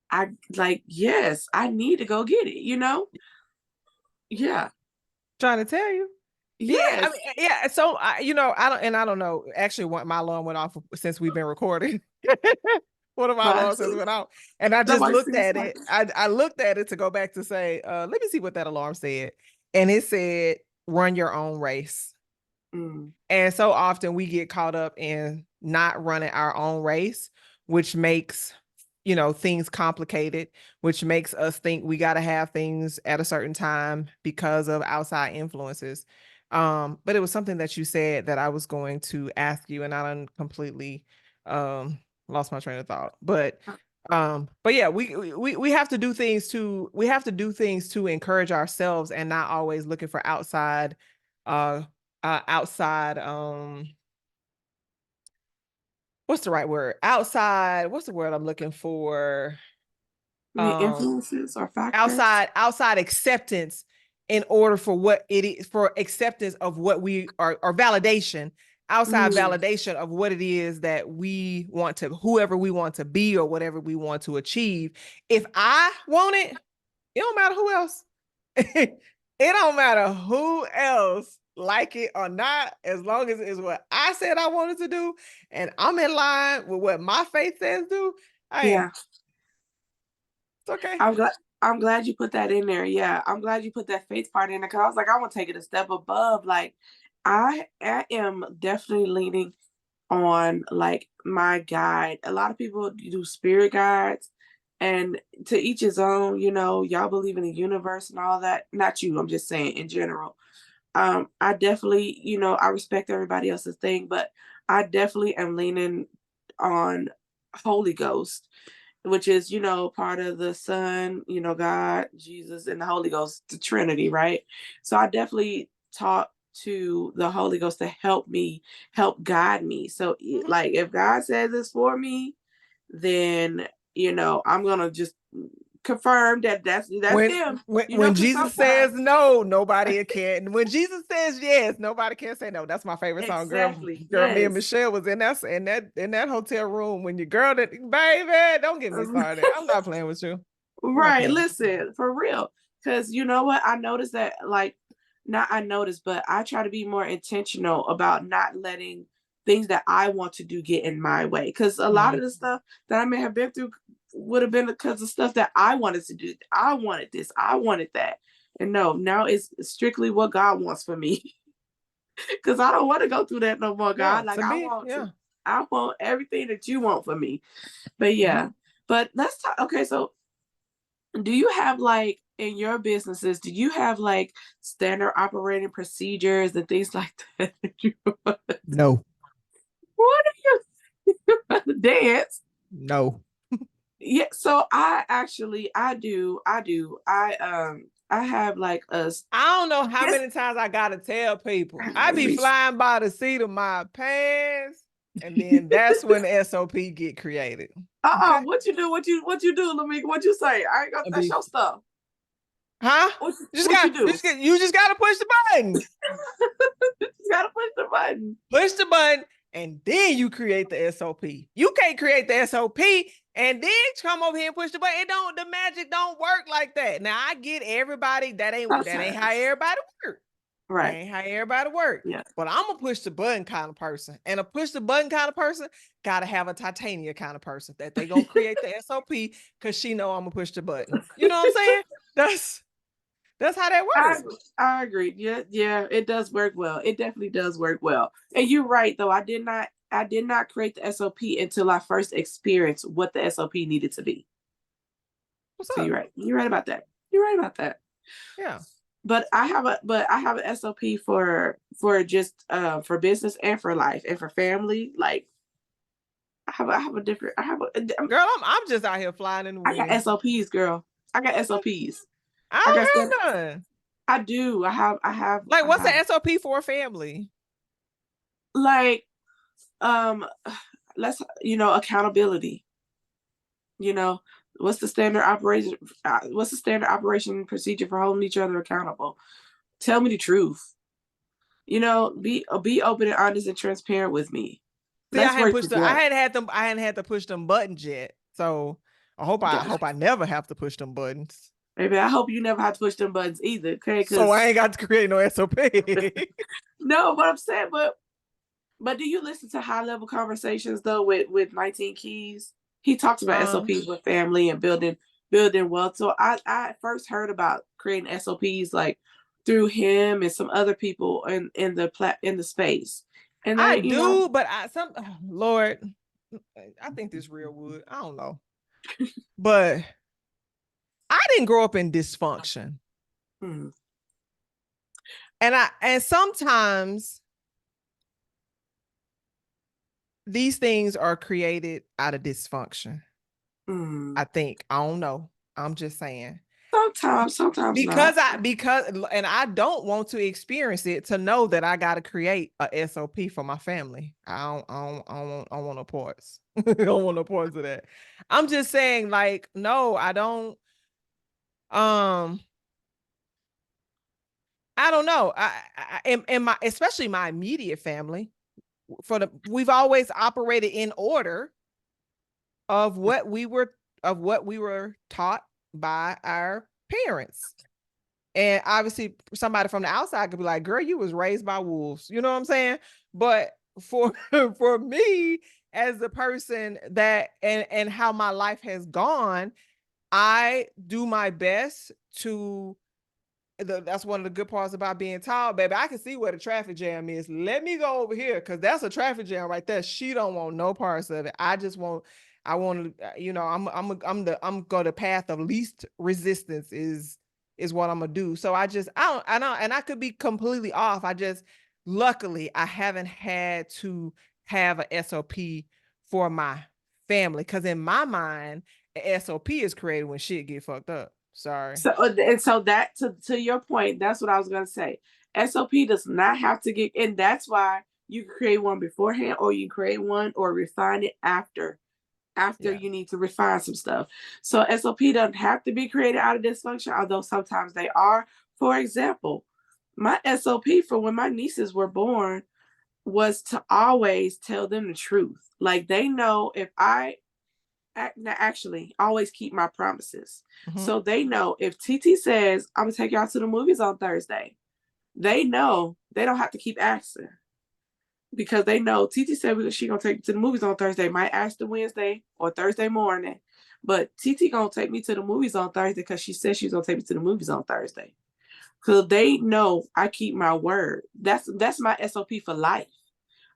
I like, yes, I need to go get it. Yeah. Trying to tell you. Yeah, I Yes. mean, yeah. So I don't know. Actually, my alarm went off since we've been recording. One of my Mine alarms has too. went off, and I just Nobody looked seems at like it. I looked at it to go back to say, let me see what that alarm said, and it said, "Run your own race." mm, And so often we get caught up in not running our own race, which makes things complicated, which makes us think we got to have things at a certain time because of outside influences. But it was something that you said that I was going to ask you, and I done completely lost my train of thought. But yeah, we have to do things to encourage ourselves and not always looking for uh outside what's the right word? Outside, what's the word I'm looking for? I mean, Um influences or factors. outside acceptance in order for what it is, for acceptance of what we are, or validation, outside Mm, validation of what it is that we want to, whoever we want to be or whatever we want to achieve. If I want it, it don't matter who else. It don't matter who else like it or not, as long as it's what I said I wanted to do, and I'm in line with what my faith says do. Hey, Yeah. it's okay. I'm glad I'm glad you put that in there. Yeah. I'm glad you put that faith part in there because I was like, I want to take it a step above. Like I am definitely leaning on like my guide. A lot of people do spirit guides and to each his own, y'all believe in the universe and all that. Not you, I'm just saying in general. I definitely, I respect everybody else's thing, but I definitely am leaning on Holy Ghost, which is, part of the Son, God, Jesus, and the Holy Ghost, the Trinity, right? So I definitely talk to the Holy Ghost to help me, help guide me. So, Mhm. like, if God says it's for me, then, I'm gonna just confirm that that's When him, when because Jesus says sometimes no, nobody can. When Jesus says yes, nobody can say no. That's my favorite song, girl. exactly, Girl, me and yes. Michelle was in that hotel room when your girl that baby, don't get me started. I'm not playing with you. I'm not Right. playing. Listen, for real. Because you know what? I noticed that, like, not I noticed, but I try to be more intentional about not letting things that I want to do get in my way. Because a lot Mhm. of the stuff that I may have been through would have been because of stuff that I wanted to do. I wanted this, I wanted that. And no, now it's strictly what God wants for me. Because I don't want to go through that no more, Yeah, God. Like, to be, yeah. I want everything that you want for me. But yeah. Mhm. But let's talk. Okay, so do you have like in your businesses, do you have like standard operating procedures and things like that? No, What are you dance? no. Yeah, so I have like I don't know how yes, many times I gotta tell people. I be flying by the seat of my pants, and then that's when the SOP get created. Okay. what you do, Lamika? What you say? I ain't got I that's be, your stuff. huh? What you do? You just gotta push the button. You gotta push the button. Push the button, and then you create the SOP. You can't create the SOP and then come over here and push the button. It don't the magic don't work like that. Now I get everybody that ain't how Sometimes. everybody work. That Right. ain't how everybody work. Yeah. But I'm a push the button kind of person. And a push the button kind of person gotta have a titania kind of person that they gonna create the SOP because she know I'm gonna push the button. You know what I'm saying? That's that's how that I works. I agree. Yeah, yeah, it does work well. It definitely does work well. And you're right though. I did not create the SOP until I first experienced what the SOP needed to be. What's So you're up? right. You're right about that. You're right about that. Yeah. But I have an SOP for just for business and for life and for family. Like I have a different Girl, I'm just out here flying in the I got wind. SOPs, girl. I got SOPs. I I got stuff. don't have none. I do. Like, I what's the have SOP for a family? like um let's accountability. You know, what's the standard operation procedure for holding each other accountable? Tell me the truth. Be open and honest and transparent with me. See, Let's work together. I hadn't had to push them buttons yet. So I God, hope I never have to push them buttons. baby, I hope you never have to push them buttons either, okay? So I Because ain't got to create no SOP. no, what I'm saying, but do you listen to high level conversations though with 19 Keys? He talks about um, SOPs with family and building wealth. So I first heard about creating SOPs like through him and some other people in the space. And I they, do, but Lord, I think this real wood. I don't know. But I didn't grow up in dysfunction. hmm, And sometimes these things are created out of dysfunction. hmm. I think. I don't know. I'm just saying. Sometimes not. Because and I don't want to experience it to know that I got to create a SOP for my family. I don't want no parts. I don't want no parts of that. I'm just saying, like, no, I don't. Um, I don't know. In my especially my immediate family, we've always operated in order of what we were taught by our parents. And obviously somebody from the outside could be like, girl, you was raised by wolves. You know what I'm saying? But for for me as the person that and how my life has gone, I do my best to that's one of the good parts about being tall, baby. I can see where the traffic jam is. Let me go over here because that's a traffic jam right there. She don't want no parts of it. I want to, I'm go the path of least resistance is what I'm gonna do. So I don't, and I could be completely off. Luckily, I haven't had to have a SOP for my family because in my mind, a SOP is created when shit get fucked up. Sorry. So and so that to your point, that's what I was gonna say. SOP does not have to get, and that's why you can create one beforehand, or you create one or refine it after Yeah. you need to refine some stuff. So SOP doesn't have to be created out of dysfunction, although sometimes they are. For example, my SOP for when my nieces were born was to always tell them the truth. Like they know if I actually always keep my promises. Mm-hmm. So they know if TT says, I'm gonna take y'all to the movies on Thursday, they know they don't have to keep asking because they know TT said she gonna take me to the movies on Thursday. Might ask the Wednesday or Thursday morning, but TT gonna take me to the movies on Thursday because she said she's gonna take me to the movies on Thursday. So they know I keep my word. That's my SOP for life.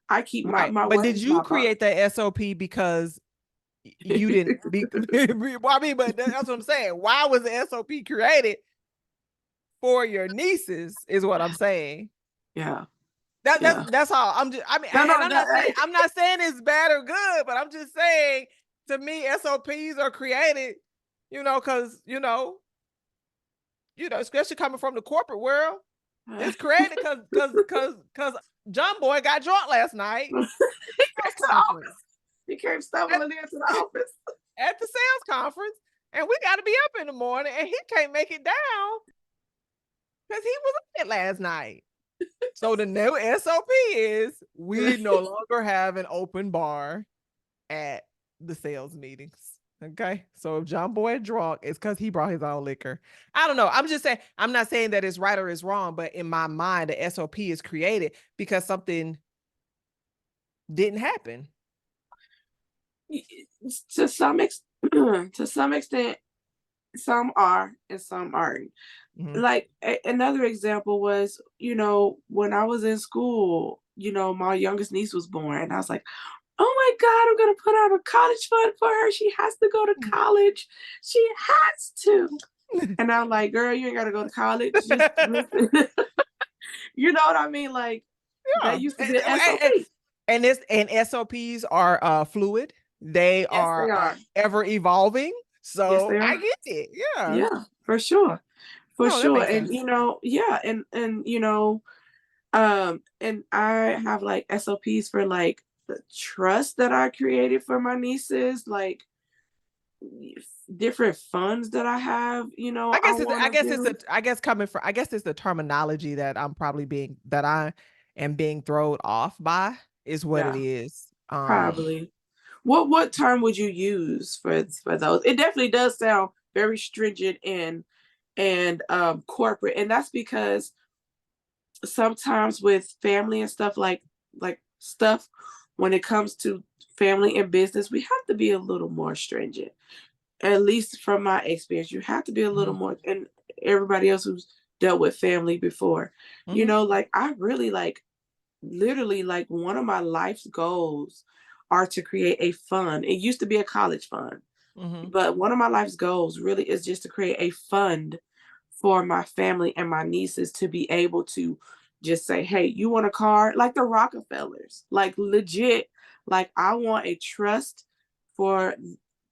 I keep Right. my But word did is you my bond. create that SOP because you didn't be well, I mean, but that's what I'm saying. Why was the SOP created for your nieces is what I'm saying. Yeah, That yeah. that's all. I'm just I mean, No, and no, that, I'm not saying it's bad or good, but I'm just saying to me SOPs are created, cuz especially coming from the corporate world, it's created cuz John Boy got drunk last night he press came to the conference. office. He came stumbling into the office. At the sales conference, and we got to be up in the morning, and he can't make it down because he was up last night. So the new SOP is we no longer have an open bar at the sales meetings. Okay. So if John Boy drunk, it's because he brought his own liquor. I don't know. I'm just saying, I'm not saying that it's right or it's wrong, but in my mind, the SOP is created because something didn't happen. To some to some extent, some are and some aren't. Mm-hmm. Like another example was, when I was in school, my youngest niece was born, and I was like, "Oh my God, I'm gonna put out a college fund for her. She has to go to college. She has to." And I'm like, "Girl, you ain't gotta go to college. Just listen." You know what I mean? Like that Yeah. used to be an SOP. And SOPs are fluid. They Yes, they are are. ever evolving. Yes, So they I are. get it. Yeah. Yeah, for sure. For No, that sure. makes And sense. yeah, and and I have like SOPs for like the trust that I created for my nieces, like different funds that I have, I want to do. I guess it's the terminology that I am being thrown off by is what it Yeah, is. probably. What term would you use for those? It definitely does sound very stringent and corporate, and that's because sometimes with family and stuff like stuff when it comes to family and business, we have to be a little more stringent. At least from my experience, you have to be a little Mhm, more, and everybody else who's dealt with family before, mhm, like I really like literally like one of my life's goals are to create a fund. It used to be a college fund, mhm, but one of my life's goals really is just to create a fund for my family and my nieces to be able to just say, hey, you want a car? Like the Rockefellers, like legit. Like I want a trust for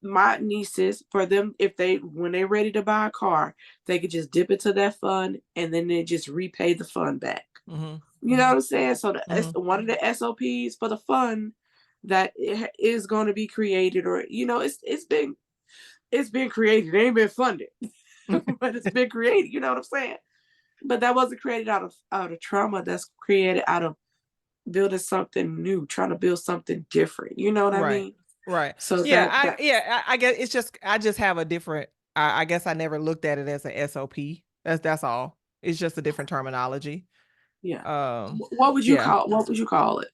my nieces for them if when they're ready to buy a car, they could just dip into that fund and then they just repay the fund back. mhm, You know what I'm saying? So mhm. one of the SOPs for the fund that is going to be created, or it's been created. It ain't been funded, but it's been created. You know what I'm saying? But that wasn't created out of trauma. That's created out of building something new, trying to build something different. You know what I Right. mean? Right. So I guess it's just I just have a different I guess I never looked at it as a SOP. That's all. It's just a different terminology. Yeah. Um, yeah. What would you call it?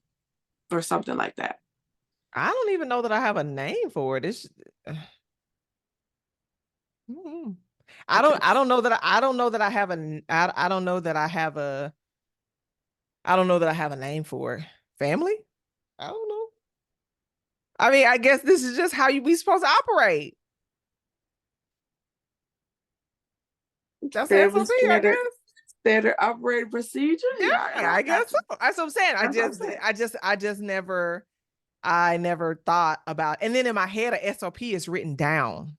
Or something like that. I don't even know that I have a name for it. It's mm, Okay. I don't know that I have I don't know that I have a I don't know that I have a name for it. Family? I don't know. I mean, I guess this is just how we supposed to operate. That's the Family SOP, I standard guess. operating procedure. Yeah, Yeah, I I guess got you. so. That's what I'm saying. That's what I'm saying. I just never, I never thought about. And then in my head, a SOP is written down.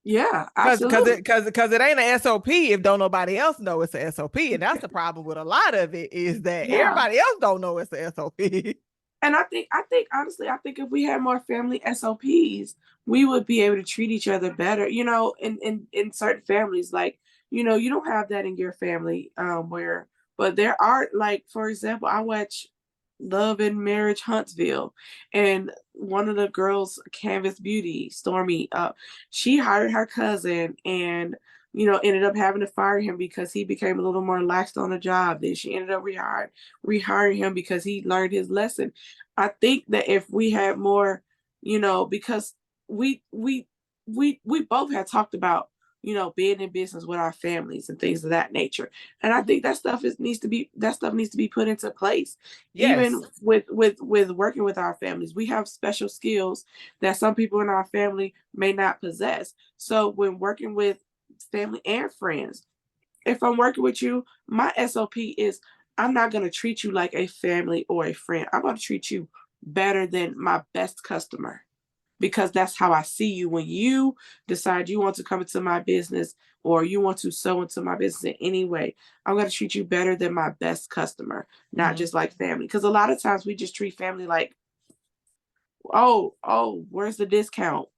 Yeah, absolutely. Cause it ain't a SOP if don't nobody else know it's a SOP. And that's the problem with a lot of it is that Yeah. everybody else don't know it's a SOP. And I think honestly, I think if we had more family SOPs, we would be able to treat each other better. You know, in certain families, like you don't have that in your family, where, but there are, like, for example, I watch Love and Marriage Huntsville, and one of the girls, Canvas Beauty, Stormy, she hired her cousin, and ended up having to fire him because he became a little more lax on the job. Then she ended up rehiring him because he learned his lesson. I think that if we had more, because we we we both had talked about, being in business with our families and things of that nature. And I Mhm. think that stuff needs to be put into place. Even Yes. with working with our families, we have special skills that some people in our family may not possess. So when working with family and friends, if I'm working with you, my SOP is, I'm not going to treat you like a family or a friend. I'm going to treat you better than my best customer, because that's how I see you. When you decide you want to come into my business or you want to sew into my business in any way, I'm going to treat you better than my best customer, not Mhm. just like family. Because a lot of times we just treat family like, oh, where's the discount?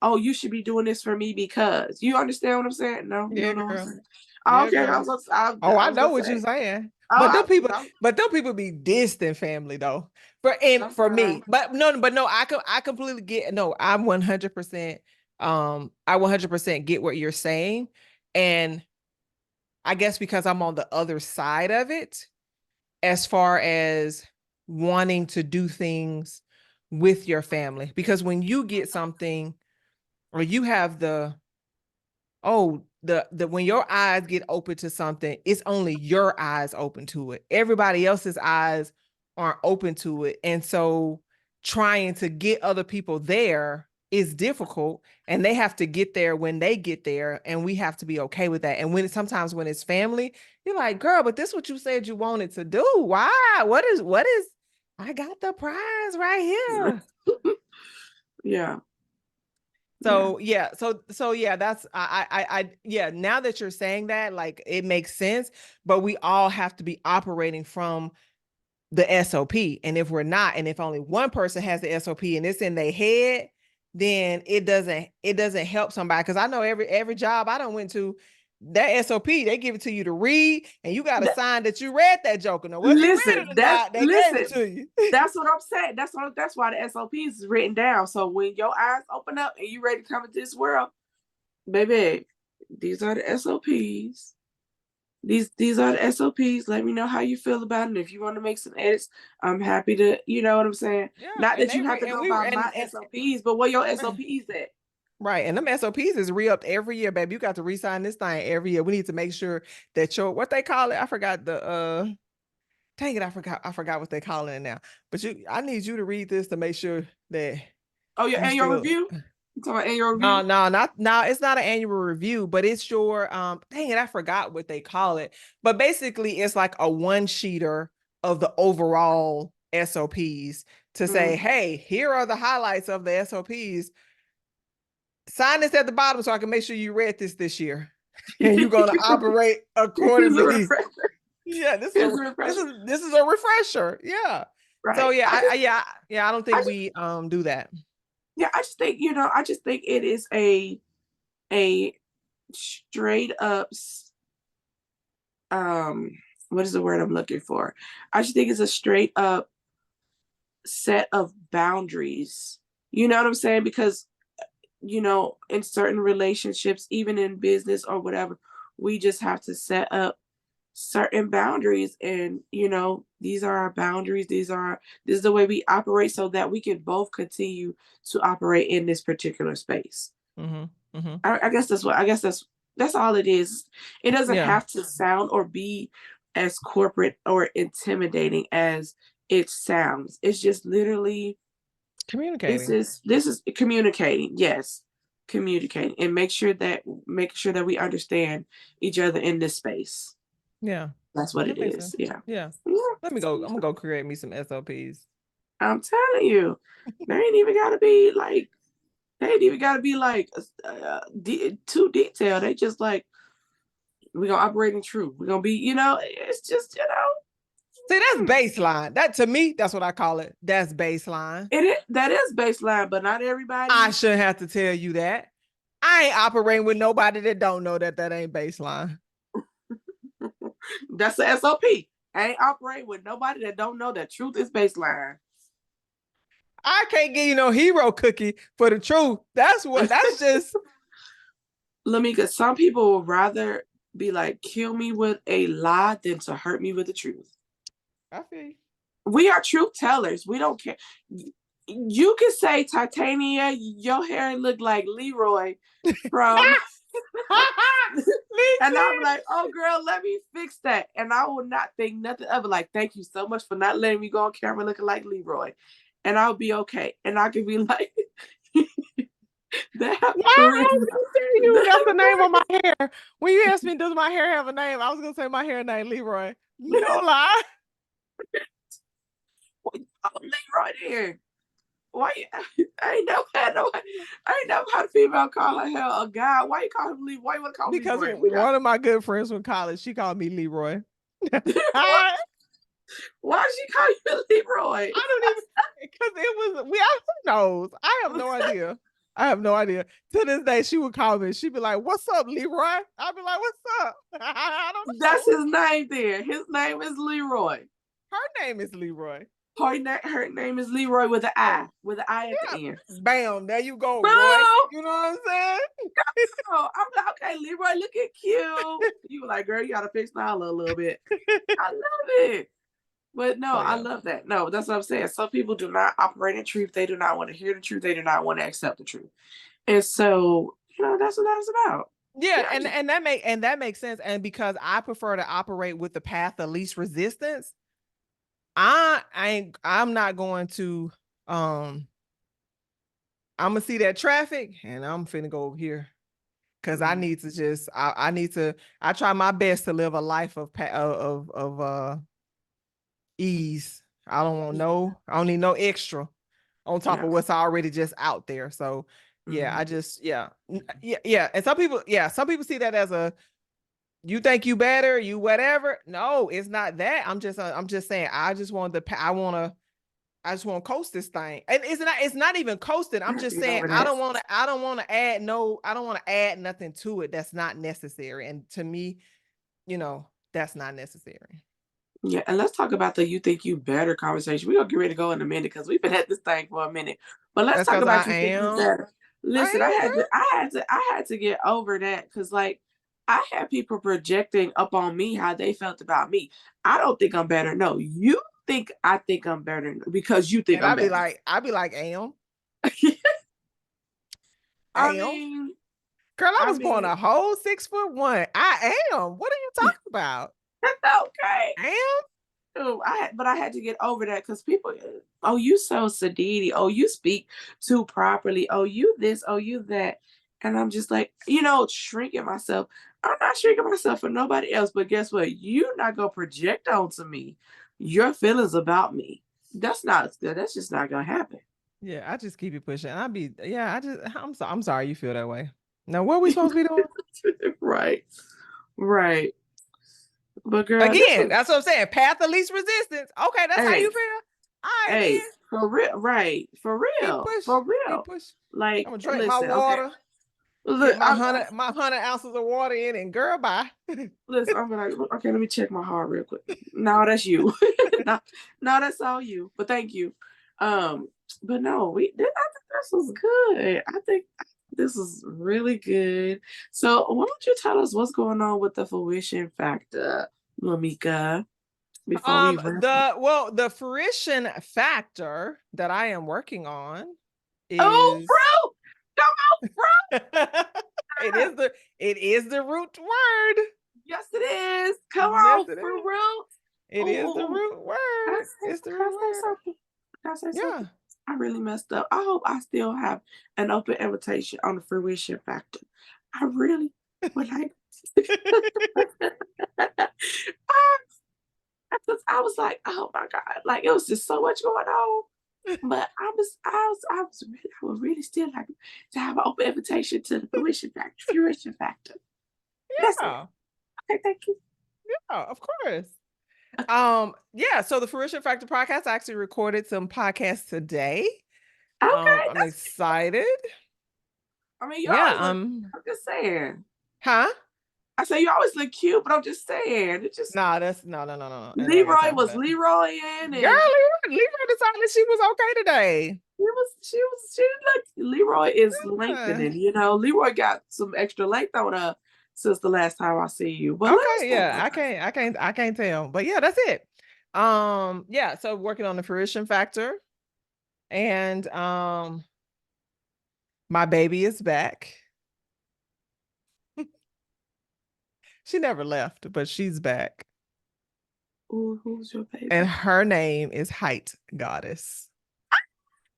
Oh, you should be doing this for me because, you understand what I'm saying? No, you Yeah, don't know what I'm girl. saying. Yeah, Okay, girl. Oh, I I was know gonna what you're say. saying. Oh, I, But them people be distant family though. For sometimes. me. But no, I completely get no, I'm 100% I 100% get what you're saying. And I guess because I'm on the other side of it, as far as wanting to do things with your family. Because when you get something or you have the when your eyes get open to something, it's only your eyes open to it. Everybody else's eyes aren't open to it. And so trying to get other people there is difficult, and they have to get there when they get there, and we have to be okay with that. And sometimes when it's family, you're like, girl, but this is what you said you wanted to do. Why? What is I got the prize right here. Yeah, yeah. So yeah, that's yeah. Now that you're saying that, like it makes sense, but we all have to be operating from the SOP. And if we're not, and if only one person has the SOP and it's in their head, then it doesn't help somebody. Because I know every job I done went to, that SOP, they give it to you to read, and you got to That, sign that you read that joker. Now, whether you read listen, it or that's not, they gave it listen. to you. That's what I'm saying. That's why the SOPs is written down. So when your eyes open up and you ready to come into this world, baby, these are the SOPs. These are the SOPs. Let me know how you feel about it. If you want to make some edits, I'm happy to, you know what I'm saying? Yeah, Not and that they you have re- to and go we by and my SOPs, but where your right. SOPs at? Right. And them SOPs is re-upped every year, baby. You got to re-sign this thing every year. We need to make sure that your what they call it. I forgot the dang it, I forgot what they call it now. But I need you to read this to make sure that Oh, your you annual still review? You talking about annual no, review? no, not no, it's not an annual review, but it's your dang it, I forgot what they call it. But basically it's like a one-sheeter of the overall SOPs to say, Mm. hey, here are the highlights of the SOPs. Sign this at the bottom so I can make sure you read this year, and you're gonna operate Here's a accordingly. refresher. Yeah, Here's a refresher. this is a refresher. Yeah. So Right. yeah, I don't I think just, we do that. yeah, I just think, I just think it is a straight up, um, what is the word I'm looking for? I just think it's a straight up set of boundaries. You know what I'm saying? Because, in certain relationships, even in business or whatever, We just have to set up certain boundaries, and these are our boundaries. This is the way we operate, so that we can both continue to operate in this particular space. Mm-hmm. Mm-hmm. I guess that's all it is. It doesn't Yeah. have to sound or be as corporate or intimidating as it sounds. It's just literally Communicating. this is communicating. Yes, communicating, and make sure that we understand each other in this space. Yeah. That's what That it makes is. sense. Yeah. Yeah. Yeah. Let me go. I'm gonna go create me some SOPs. I'm telling you, they ain't even gotta be like they ain't even gotta be like too detailed. They just like we're gonna operate in truth. We're gonna be, it's just, See, that's baseline. That to me, that's what I call it. That's baseline. that is baseline, but not I everybody. shouldn't have to tell you that. I ain't operating with nobody that don't know that ain't baseline. That's the SOP. I ain't operating with nobody that don't know that truth is baseline. I can't give you no hero cookie for the truth. That's just. Lamika, some people would rather be like, kill me with a lie than to hurt me with the truth. I feel you. We are truth tellers. We don't care. You can say, Titania, your hair look like Leroy from and I'm like, oh girl, let me fix that. And I will not think nothing of it. Like, thank you so much for not letting me go on camera looking like Leroy. And I'll be okay. And I can be like, that Why charisma. I was gonna tell you that's the name of my hair. When you asked me, does my hair have a name? I was gonna say my hair name Leroy. No lie. Oh, Leroy there. Why I ain't never had no I ain't never had a female call her hair a guy. Why you call him Leroy? Why you want to call him Because Leroy? one of my good friends from college, she called me Leroy. Why she call you Leroy? I don't even because it was who knows? I have no idea. I have no idea. To this day, she would call me. She'd be like, "What's up, Leroy?" I'd be like, "What's up?" I don't know. That's his name there. His name is Leroy. Her name is Leroy. Her name is Leroy with an I, at Yeah. the end. Bam. There you go, Roy. Boom! You know what I'm saying? Oh, I'm like, okay, Leroy, look at you. You were like, girl, you gotta fix my a little bit. I love it. But no, So I yeah. love that. No, that's what I'm saying. Some people do not operate in truth. They do not want to hear the truth. They do not want to accept the truth. And so, that's what that's about. Yeah, Yeah. and that makes sense. And because I prefer to operate with the path of least resistance, I'm not going to I'm gonna see that traffic and I'm finna go over here. Cause I need to just I need to I try my best to live a life of ease. I don't need no extra on top of what's already just out there. So yeah, I just yeah. And some people see that as a you think you better, you whatever. No, it's not that. I'm just saying I just want to coast this thing. And it's not even coasting. I'm just saying I don't want to add nothing to it that's not necessary. And to me, that's not necessary. Yeah, and let's talk about the you think you better conversation. We're gonna get ready to go in a minute because we've been at this thing for a minute. But let's That's talk because about I you think you am. better. Listen, I am, girl. I had to get over that because like I had people projecting up on me how they felt about me. I don't think I'm better. No, you think I think I'm better because you think And I'm better. I'd be like, am. I Am. mean, Girl, I I was born mean, a whole 6'1". I am. What are you talking about? okay. Am? But I had to get over that because people, oh, you so sadidi. Oh, you speak too properly. Oh, you this. Oh, you that. And I'm just like, shrinking myself. I'm not shrinking myself for nobody else. But guess what? You're not gonna project onto me your feelings about me. That's just not gonna happen. Yeah, I just keep it pushing. I'm sorry you feel that way. Now, what are we supposed to be doing? Right. Right. But girl, this Again, was that's what I'm saying. Path of least resistance. Okay, that's how hey, you feel. All right, hey, then. for real, right. For Keep real. push. For Keep real. push. I'm Like, gonna drink my listen, okay. water. Look, Get my 100 ounces of water in, and girl, bye. listen, I'm gonna okay, let me check my heart real quick. No, that's you. no, no, that's all you. But thank you. But no, I think this was good. I think This is really good. So why don't you tell us what's going on with the fruition factor, Lamika, before we wrap up? The fruition factor that I am working on Oh, is fruit! Come on, it fruit! is the root word. Yes, it is. Come Yes, on, it for is. real. It is the Oh, root word. It's the can I root say word. something? Can I say Yeah. something? I really messed up. I hope I still have an open invitation on the fruition factor. I really would like. I was like, oh my God, like it was just so much going on. But I would really still like to have an open invitation to the fruition factor. Fruition factor. That's it. Yeah. Okay, thank you. Yeah, of course. Yeah, so the Fruition Factor podcast, I actually recorded some podcasts today. Okay, I'm that's. excited. I mean, you Yeah, always look. I'm just saying. huh? I say you always look cute, but I'm just saying. It just Nah, that's no. Ain't nobody got Leroy time for was that. Leroy in, Girl, and Leroy decided she was okay today. she look. Leroy is Uh, lengthening. Leroy got some extra length on her since the last time I see you. But let me okay, stop. yeah, I can't tell. But yeah, that's it. Yeah, so working on the fruition factor. And my baby is back. She never left, but she's back. Ooh, who's your And baby? her name is Height Goddess.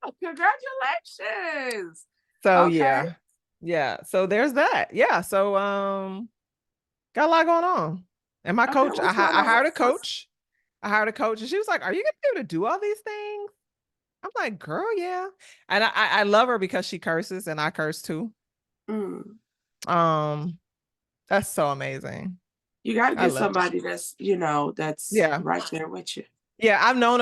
Oh, congratulations. So Okay. yeah. Yeah. So there's that. Yeah. So got a lot going on. And my Okay. coach, What's going I on? hired a What's coach. I hired a coach and she was like, "Are you gonna be able to do all these things?" I'm like, "Girl, yeah." And I love her because she curses and I curse too. mm, Um, that's so amazing. you got to I get love it. somebody that's Yeah. right there with you. Yeah, I've known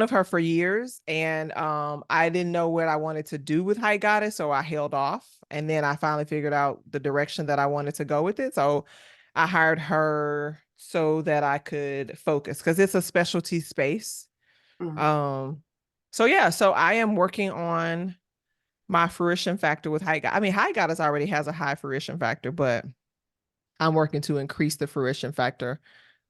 of her for years, and I didn't know what I wanted to do with High Goddess, so I held off. And then I finally figured out the direction that I wanted to go with it. So I hired her so that I could focus because it's a specialty space. Mm, Um, so yeah, so I am working on my fruition factor with High Goddess. I mean, High Goddess already has a high fruition factor, but I'm working to increase the fruition factor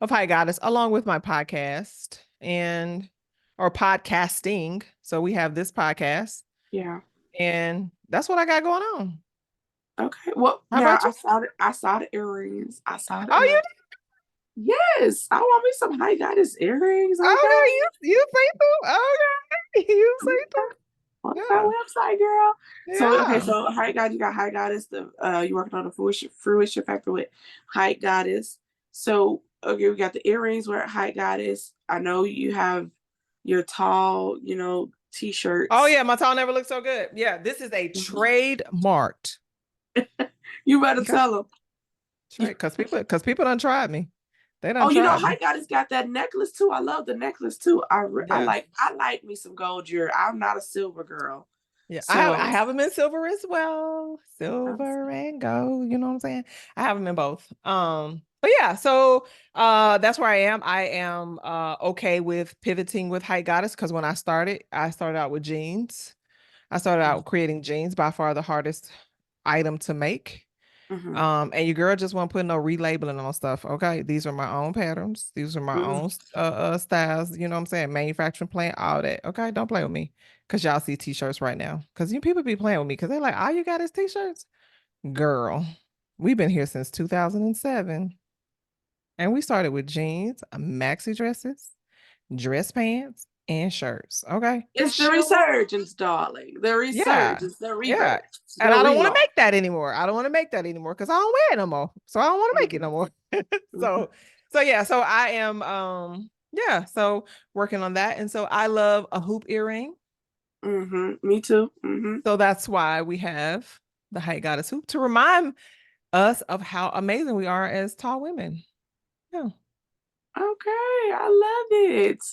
of High Goddess along with my podcast and or podcasting. So we have this podcast yeah. and that's what I got going on. Okay. Well, How now about you? I saw the earrings. I saw the Oh, you earrings. Yes, I want me some high goddess earrings. Okay. okay, you say so. Okay. You say Okay. so. On my Yeah. website, girl. So okay, Yeah. so Height God, you got Height Goddess. You working on the fruition factor with Height Goddess. So okay, we got the earrings. We're at Height Goddess. I know you have your tall, Oh t-shirts. yeah, my towel never looked so good. Yeah, this is a Mhm. trademarked. You better Okay. tell them. Trade because people done tried me. They done Oh, tried me. Height Goddess got that necklace too. I love the necklace too. Yeah. I like me some gold jewelry. I'm not a silver girl, Yeah, I so have them in silver as well. I'm. Silver and gold, you know what I'm saying? I have them in both. But yeah, so that's where I am. I am okay with pivoting with High Goddess because when I started out with jeans. I started out creating jeans, by far the hardest item to make. Mm-hmm. And your girl just won't put no relabeling on stuff. Okay. These are my own patterns. These are my Mm-hmm. own styles. You know what I'm saying? Manufacturing plant, all that. Okay. Don't play with me. Cause y'all see t-shirts right now. Cause you people be playing with me because they're like, all you got is t-shirts. Girl, we've been here since 2007. And we started with jeans, maxi dresses, dress pants, and shirts. Okay. It's the Shoes. resurgence, darling. The Yeah. resurgence, the Yeah. rebirth, And the I don't want to relaunch. make that anymore. I don't want to make that anymore because I don't wear it no more. So I don't want to make it no more. Mm-hmm. so yeah, so I am yeah, so working on that. And so I love a hoop earring. Mm-hmm. Me too. Mm-hmm. So that's why we have the Height Goddess hoop to remind us of how amazing we are as tall women. Yeah. Okay, I love it.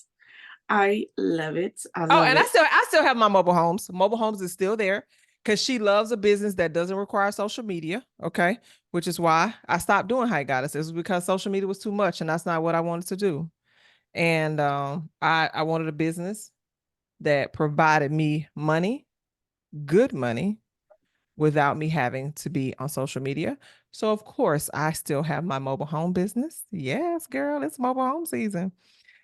I love it. I Oh, love and it. I still have my mobile homes. Mobile homes is still there because she loves a business that doesn't require social media. Okay. Which is why I stopped doing High Goddess. It was because social media was too much and that's not what I wanted to do. And I wanted a business that provided me money, good money, without me having to be on social media. So of course, I still have my mobile home business. Yes, girl, it's mobile home season.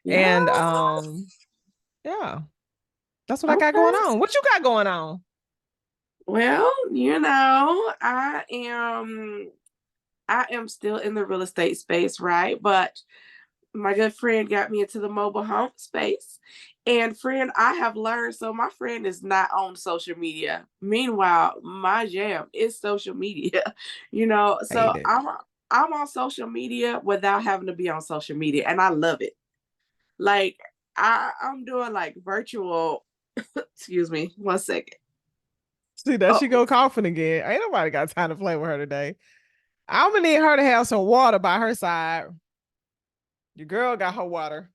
Yeah. And yeah, that's what I got going Okay. on. What you got going on? Well, I am still in the real estate space, right? But my good friend got me into the mobile home space. And friend, I have learned, so my friend is not on social media. Meanwhile, my jam is social media, So Hate it. I'm on social media without having to be on social media, and I love it. Like I'm doing like virtual, excuse me, 1 second. See, there Oh, she go coughing again. Ain't nobody got time to play with her today. I'm gonna need her to have some water by her side. Your girl got her water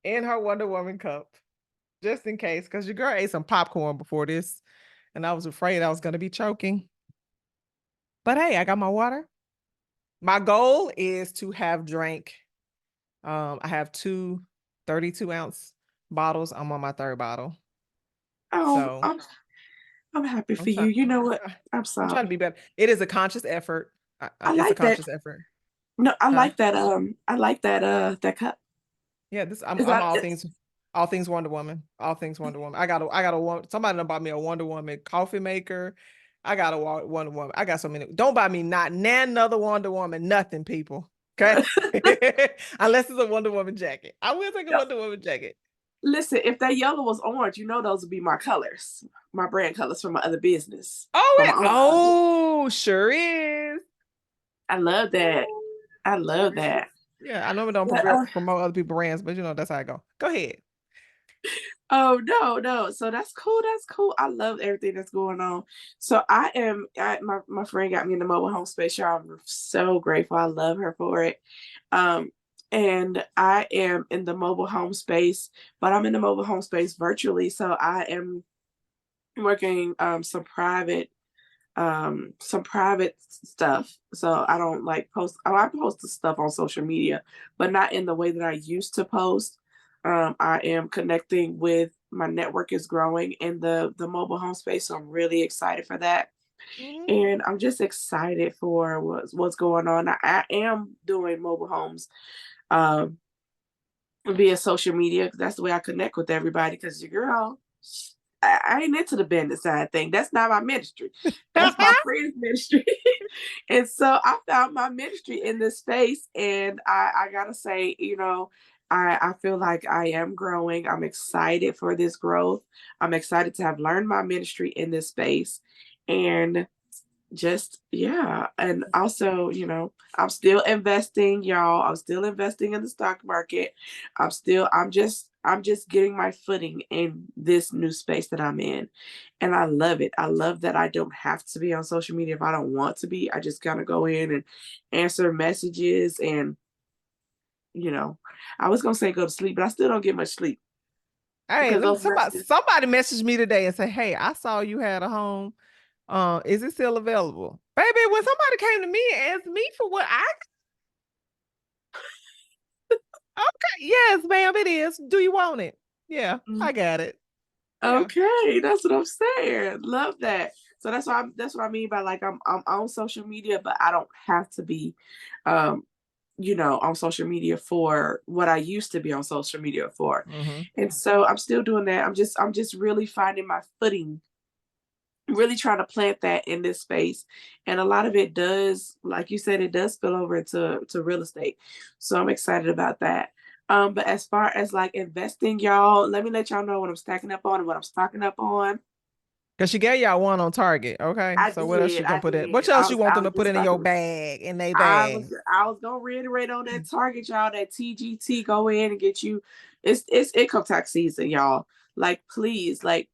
in her Wonder Woman cup, just in case, because your girl ate some popcorn before this, and I was afraid I was gonna be choking. But hey, I got my water. My goal is to have drank. I have two 32-ounce bottles. I'm on my third bottle. oh, So I'm happy I'm for you. trying. You know what? I'm I'm trying to sorry. be better. It is a conscious effort. I It's a like that. conscious effort, No, I huh? like that. I like that cup. Yeah, this Is I'm that it's, all things Wonder Woman. All things Wonder Woman. I got a somebody done bought me a Wonder Woman coffee maker. I got a Wonder Woman. I got so many. Don't buy me not another Wonder Woman, nothing, people. Okay. Unless it's a Wonder Woman jacket. I will take a no, Wonder Woman jacket. listen, if that yellow was orange, those would be my colors, my brand colors from my other business, from my online business. Oh, sure is. I love that. Oh, I love sure is. that. Yeah, I know we don't But, promote other people's brands, but that's how I go. Go ahead. oh no, no. So that's cool. That's cool. I love everything that's going on. So my friend got me in the mobile home space. Y'all, I'm so grateful. I love her for it. Um, and I am in the mobile home space, but I'm in the mobile home space virtually. So I am working some private stuff. So I don't like post. Oh, I post the stuff on social media, but not in the way that I used to post. I am connecting with my network is growing in the mobile home space. So I'm really excited for that. Mhm. And I'm just excited for what's going on. I am doing mobile homes um, via social media, 'cause that's the way I connect with everybody. Because your girl, I ain't into the business side thing. That's not my ministry. That's my friend's ministry. And so I found my ministry in this space, and I gotta say, I feel like I am growing. I'm excited for this growth. I'm excited to have learned my ministry in this space, and just yeah, and also I'm still investing, y'all. I'm still investing in the stock market. I'm just getting my footing in this new space that I'm in, and I love it. I love that I don't have to be on social media if I don't want to be. I just kind of go in and answer messages, and you know I was gonna say go to sleep, but I still don't get much sleep Hey, because let me those messages. somebody messaged me today and say, "Hey, I saw you had a home. Is it still available?" Baby, when somebody came to me and asked me for what I okay, yes, ma'am, it is. Do you want it? Yeah, I got it. Yeah. Okay, that's what I'm saying. Love that. So that's what I mean by like I'm on social media, but I don't have to be um, on social media for what I used to be on social media for. Mm-hmm. And so I'm still doing that. I'm just really finding my footing, really trying to plant that in this space. And a lot of it does, like you said, it does spill over into real estate. So I'm excited about that. But as far as like investing, y'all, let me let y'all know what I'm stacking up on and what I'm stocking up on. Cause she gave y'all one on Target. Okay. I So what else did, you I gonna put in? What did. else I you was want I them was to put just in about your to bag? In their I was bag. I was gonna reiterate on that Target, y'all, that TGT go in and get you. It's income tax season, y'all. Like please, like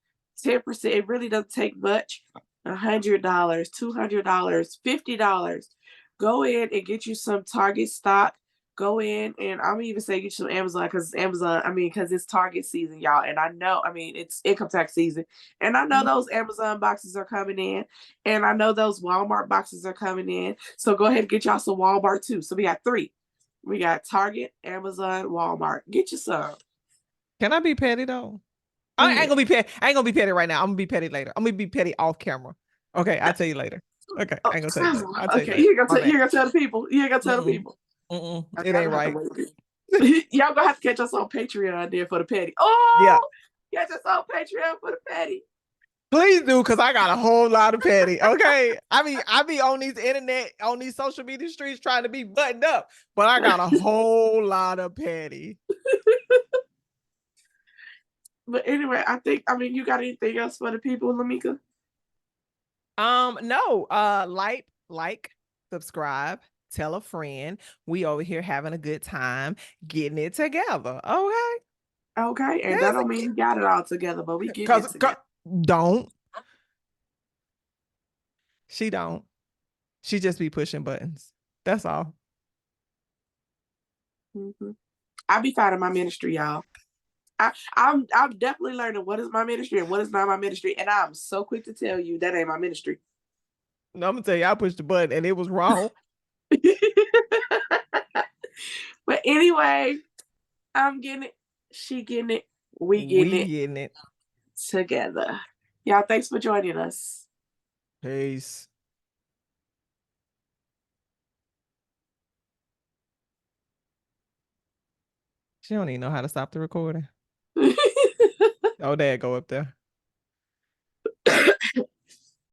10%. It really doesn't take much. $100, $200, $50. Go in and get you some Target stock. Go in and I'm even say get you some Amazon because Amazon, I mean, because it's Target season, y'all. And I know, I mean, it's income tax season. And I know Mhm. those Amazon boxes are coming in. And I know those Walmart boxes are coming in. So go ahead and get y'all some Walmart too. So we got three. We got Target, Amazon, Walmart. Get you some. Can I be petty though? Go I ain't ahead. gonna be petty. I ain't gonna be petty right now. I'm gonna be petty later. I'm gonna be petty off camera. Okay, I'll tell you later. Okay, Oh, I ain't gonna tell you later. I'll tell you okay, later. My you bad. ain't gonna tell the people. You ain't gonna tell the Mm-mm. people. Mm-mm. It Okay, I'm ain't gonna have to right. wait. Y'all gonna have to catch us on Patreon there for the petty. Yeah. Oh, catch us on Patreon for the petty. Please do, because I got a whole lot of petty. Okay. I be on these internet, on these social media streets trying to be buttoned up, but I got a whole lot of petty. But anyway, I mean, you got anything else for the people, Lamika? No. Like, subscribe, tell a friend. We over here having a good time, getting it together. Okay. Okay, and that That's don't mean we got it all together, but we getting because it together. don't. She don't. She just be pushing buttons. That's all. I be finding my ministry, y'all. I'm definitely learning what is my ministry and what is not my ministry, and I'm so quick to tell you that ain't my ministry. No, I'm gonna tell you, I pushed the button and it was wrong. But anyway, I'm getting it. She getting it. We getting We it getting it. together. Y'all, thanks for joining us. Peace. She don't even know how to stop the recording. Oh, there, go up there.